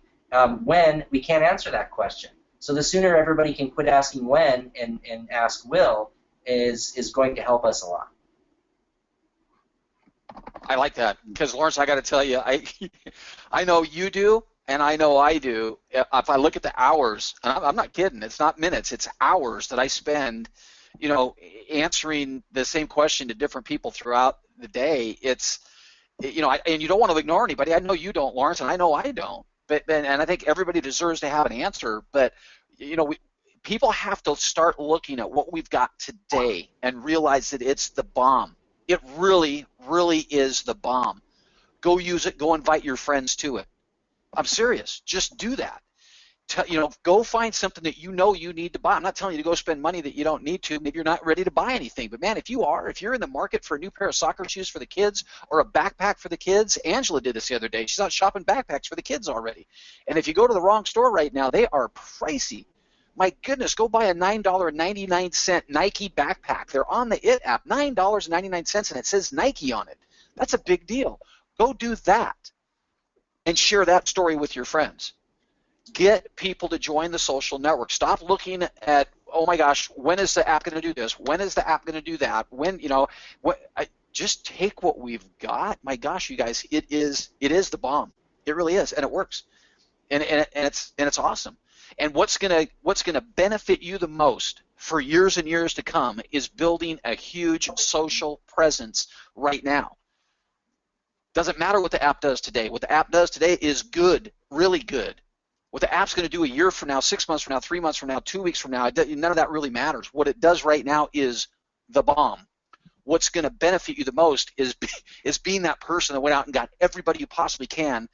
When, we can't answer that question. So the sooner everybody can quit asking when and ask will is going to help us a lot.
I like that because, Lawrence, I got to tell you, I know you do. And I know I do. If I look at the hours, and I'm not kidding, it's not minutes, it's hours that I spend answering the same question to different people throughout the day. It's, and you don't want to ignore anybody. I know you don't, Lawrence, and I know I don't. And I think everybody deserves to have an answer. But people have to start looking at what we've got today and realize that it's the bomb. It really, really is the bomb. Go use it. Go invite your friends to it. I'm serious. Just do that. Go find something that you need to buy. I'm not telling you to go spend money that you don't need to. Maybe you're not ready to buy anything. But, man, if you're in the market for a new pair of soccer shoes for the kids or a backpack for the kids, Angela did this the other day. She's out shopping backpacks for the kids already. And if you go to the wrong store right now, they are pricey. My goodness, go buy a $9.99 Nike backpack. They're on the IT app, $9.99, and it says Nike on it. That's a big deal. Go do that and share that story with your friends. Get people to join the social network. Stop looking at, oh my gosh, when is the app going to do this? When is the app going to do that? Just take what we've got. My gosh, you guys, it is the bomb. It really is, and it works, and it's awesome. And what's gonna benefit you the most for years and years to come is building a huge social presence right now. Doesn't matter what the app does today. What the app does today is good, really good. What the app's going to do a year from now, 6 months from now, 3 months from now, 2 weeks from now, none of that really matters. What it does right now is the bomb. What's going to benefit you the most is being that person that went out and got everybody you possibly can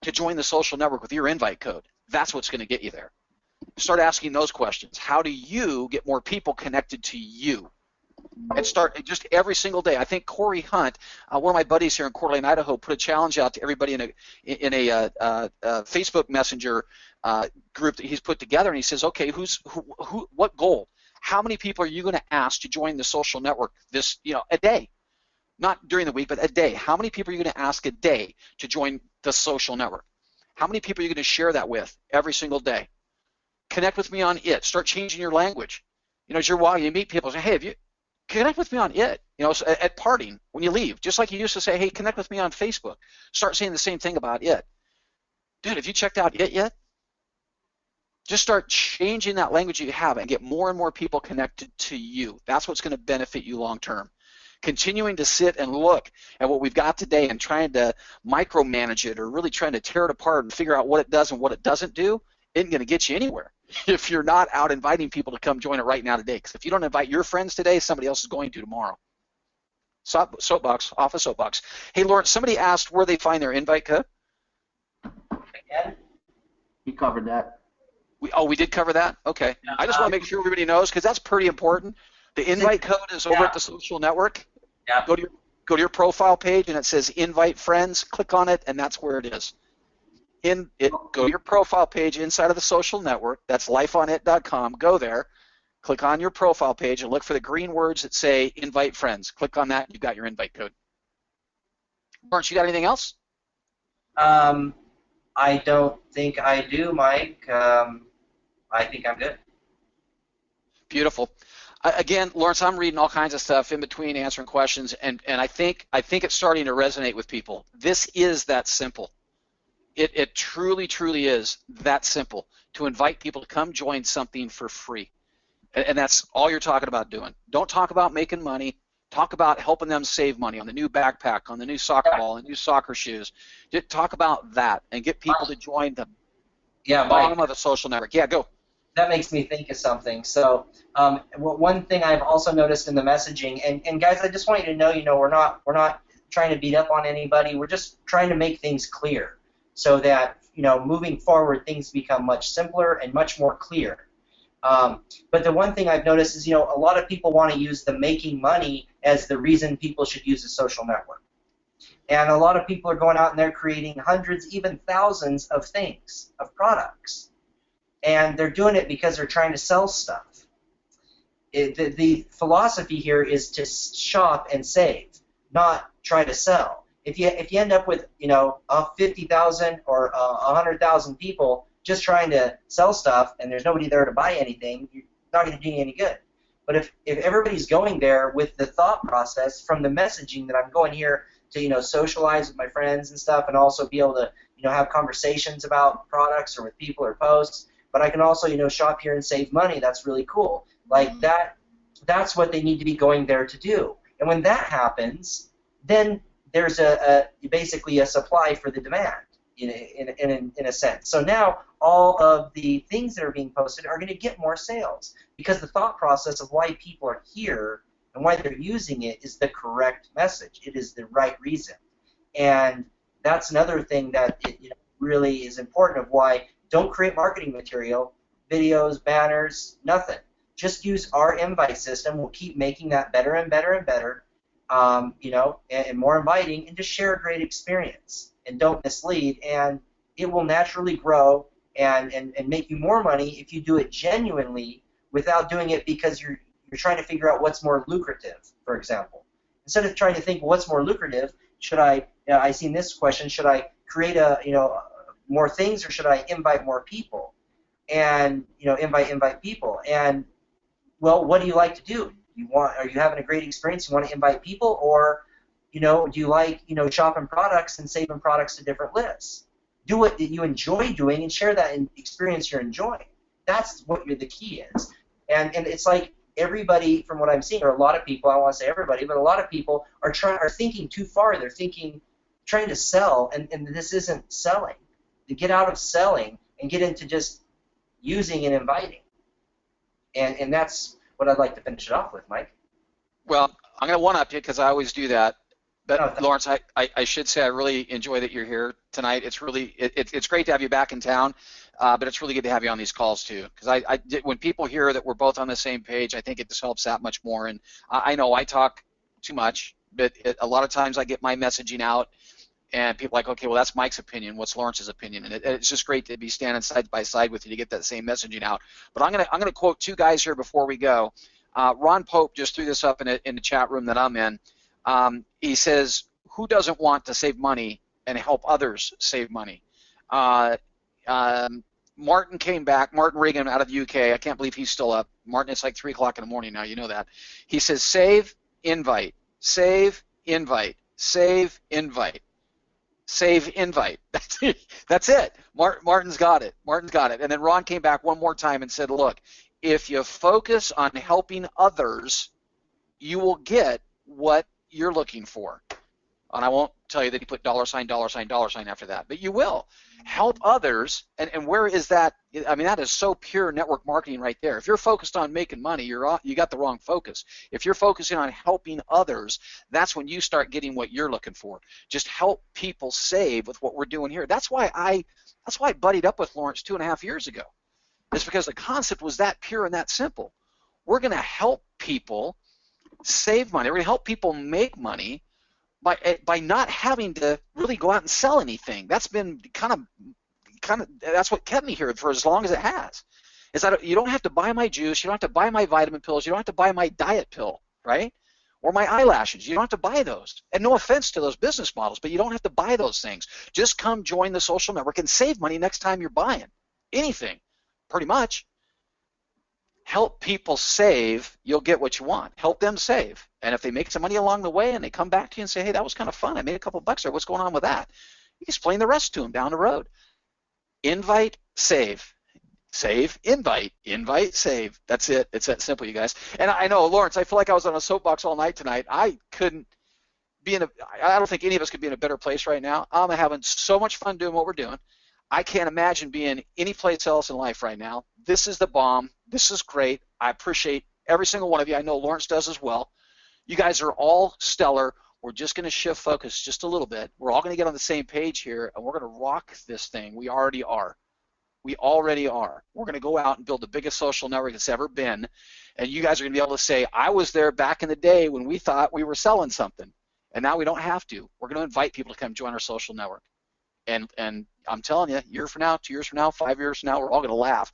to join the social network with your invite code. That's what's going to get you there. Start asking those questions. How do you get more people connected to you? And start just every single day. I think Corey Hunt, one of my buddies here in Coeur d'Alene, Idaho, put a challenge out to everybody in a Facebook Messenger group that he's put together, and he says, okay, what goal? How many people are you going to ask to join the social network this, a day? Not during the week, but a day. How many people are you going to ask a day to join the social network? How many people are you going to share that with every single day? Connect with me on it. Start changing your language. As you're walking, you meet people, say, hey, connect with me on it, at parting when you leave, just like you used to say, hey, connect with me on Facebook. Start saying the same thing about it. Dude, have you checked out it yet? Just start changing that language you have and get more and more people connected to you. That's what's going to benefit you long term. Continuing to sit and look at what we've got today and trying to micromanage it or really trying to tear it apart and figure out what it does and what it doesn't do isn't going to get you anywhere if you're not out inviting people to come join it right now today. Because if you don't invite your friends today, somebody else is going to tomorrow. Soapbox, off a soapbox. Hey, Lawrence, somebody asked where they find their invite code.
Again?
He covered that.
We did cover that? Okay. I just want to make sure everybody knows because that's pretty important. The invite code is over at the social network.
Yeah.
Go to your profile page and it says invite friends. Click on it and that's where it is. Go to your profile page inside of the social network. That's lifeonit.com. Go there, click on your profile page, and look for the green words that say invite friends. Click on that, you've got your invite code. Lawrence, you got anything else?
I don't think I do, Mike. I think I'm good.
Beautiful. Again, Lawrence, I'm reading all kinds of stuff in between answering questions, and I think it's starting to resonate with people. This is that simple. It truly, truly is that simple to invite people to come join something for free. And that's all you're talking about doing. Don't talk about making money. Talk about helping them save money on the new backpack, on the new soccer ball, the new soccer shoes. Just talk about that and get people to join the bottom of the social network. Yeah, go.
That makes me think of something. So one thing I've also noticed in the messaging, and guys, I just want you to know, we're not trying to beat up on anybody. We're just trying to make things clear, so that moving forward things become much simpler and much more clear. But the one thing I've noticed is a lot of people want to use the making money as the reason people should use a social network, and a lot of people are going out and they're creating hundreds, even thousands of things, of products, and they're doing it because they're trying to sell stuff. The philosophy here is to shop and save, not try to sell. If you end up with 50,000 or 100,000 people just trying to sell stuff and there's nobody there to buy anything, you're not going to do you any good. But if everybody's going there with the thought process from the messaging that I'm going here to socialize with my friends and stuff, and also be able to have conversations about products or with people or posts, but I can also shop here and save money. That's really cool. Like that that's what they need to be going there to do. And when that happens, then there's basically a supply for the demand in a sense. So now all of the things that are being posted are going to get more sales because the thought process of why people are here and why they're using it is the correct message. It is the right reason. And that's another thing that really is important of why don't create marketing material, videos, banners, nothing. Just use our invite system. We'll keep making that better and better and better, and more inviting, and just share a great experience. And don't mislead, and it will naturally grow and make you more money if you do it genuinely without doing it because you're trying to figure out what's more lucrative, for example. Instead of trying to think, well, what's more lucrative, should I seen this question, should I create more things or should I invite more people? And, invite people. And, well, what do you like to do? Are you having a great experience? You want to invite people, or do you like, shopping products and saving products to different lists? Do what you enjoy doing and share that experience you're enjoying. That's what the key is. And it's like everybody, from what I'm seeing, or a lot of people, I don't want to say everybody, but a lot of people are thinking too far. They're trying to sell, and this isn't selling. To get out of selling and get into just using and inviting. And that's what I'd like to finish it off with, Mike.
Well, I'm going to one-up you because I always do that. But
No,
Lawrence, I should say I really enjoy that you're here tonight. It's really it's great to have you back in town, but it's really good to have you on these calls too. Because when people hear that we're both on the same page, I think it just helps that much more. And I know I talk too much, but a lot of times I get my messaging out, and people are like, okay, well that's Mike's opinion. What's Lawrence's opinion? And it's just great to be standing side by side with you to get that same messaging out. But I'm gonna quote two guys here before we go. Ron Pope just threw this up in the chat room that I'm in. He says, who doesn't want to save money and help others save money? Martin came back, Martin Reagan out of the UK. I can't believe he's still up. Martin, it's like 3 o'clock in the morning now. You know that. He says, save, invite, save, invite, save, invite, save, invite. That's it. Martin's got it. Martin's got it. And then Ron came back one more time and said, look, if you focus on helping others, you will get what you're looking for. And I won't tell you that he put $sign after that, but you will. Help others, and where is that? I mean, that is so pure network marketing right there. If you're focused on making money, you got the wrong focus. If you're focusing on helping others, that's when you start getting what you're looking for. Just help people save with what we're doing here. That's why I buddied up with Lawrence 2.5 years ago. It's because the concept was that pure and that simple. We're going to help people save money. We're going to help people make money by not having to really go out and sell anything. That's been kind of that's what kept me here for as long as it has. Is that you don't have to buy my juice, you don't have to buy my vitamin pills, you don't have to buy my diet pill, right? Or my eyelashes. You don't have to buy those. And no offense to those business models, but you don't have to buy those things. Just come join the social network and save money next time you're buying anything, pretty much. Help people save, you'll get what you want. Help them save. And if they make some money along the way and they come back to you and say, hey, that was kind of fun, I made a couple bucks there, what's going on with that? You explain the rest to them down the road. Invite, save. Save, invite, save. That's it. It's that simple, you guys. And I know, Lawrence, I feel like I was on a soapbox all night tonight. I don't think any of us could be in a better place right now. I'm having so much fun doing what we're doing. I can't imagine being any place else in life right now. This is the bomb. This is great. I appreciate every single one of you. I know Lawrence does as well. You guys are all stellar. We're just going to shift focus just a little bit. We're all going to get on the same page here, and we're going to rock this thing. We already are. We already are. We're going to go out and build the biggest social network that's ever been, and you guys are going to be able to say, I was there back in the day when we thought we were selling something, and now we don't have to. We're going to invite people to come join our social network. And I'm telling you, a year from now, 2 years from now, 5 years from now, we're all going to laugh.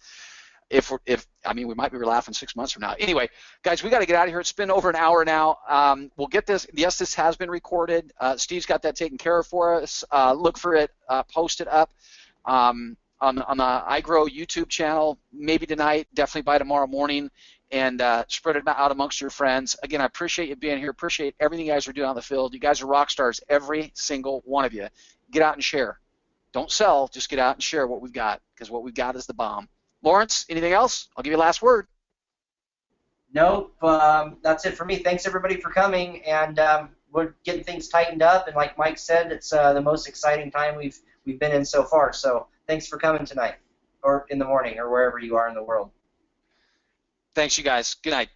We might be laughing 6 months from now. Anyway, guys, we got to get out of here. It's been over an hour now. We'll get this. Yes, this has been recorded. Steve's got that taken care of for us. Look for it posted up on the iGrow YouTube channel, maybe tonight, definitely by tomorrow morning, and spread it out amongst your friends. Again, I appreciate you being here. Appreciate everything you guys are doing on the field. You guys are rock stars, every single one of you. Get out and share. Don't sell, just get out and share what we've got, because what we've got is the bomb. Lawrence, anything else? I'll give you the last word.
Nope. That's it for me. Thanks everybody for coming, and we're getting things tightened up. And like Mike said, it's the most exciting time we've been in so far. So thanks for coming tonight, or in the morning, or wherever you are in the world.
Thanks, you guys. Good night.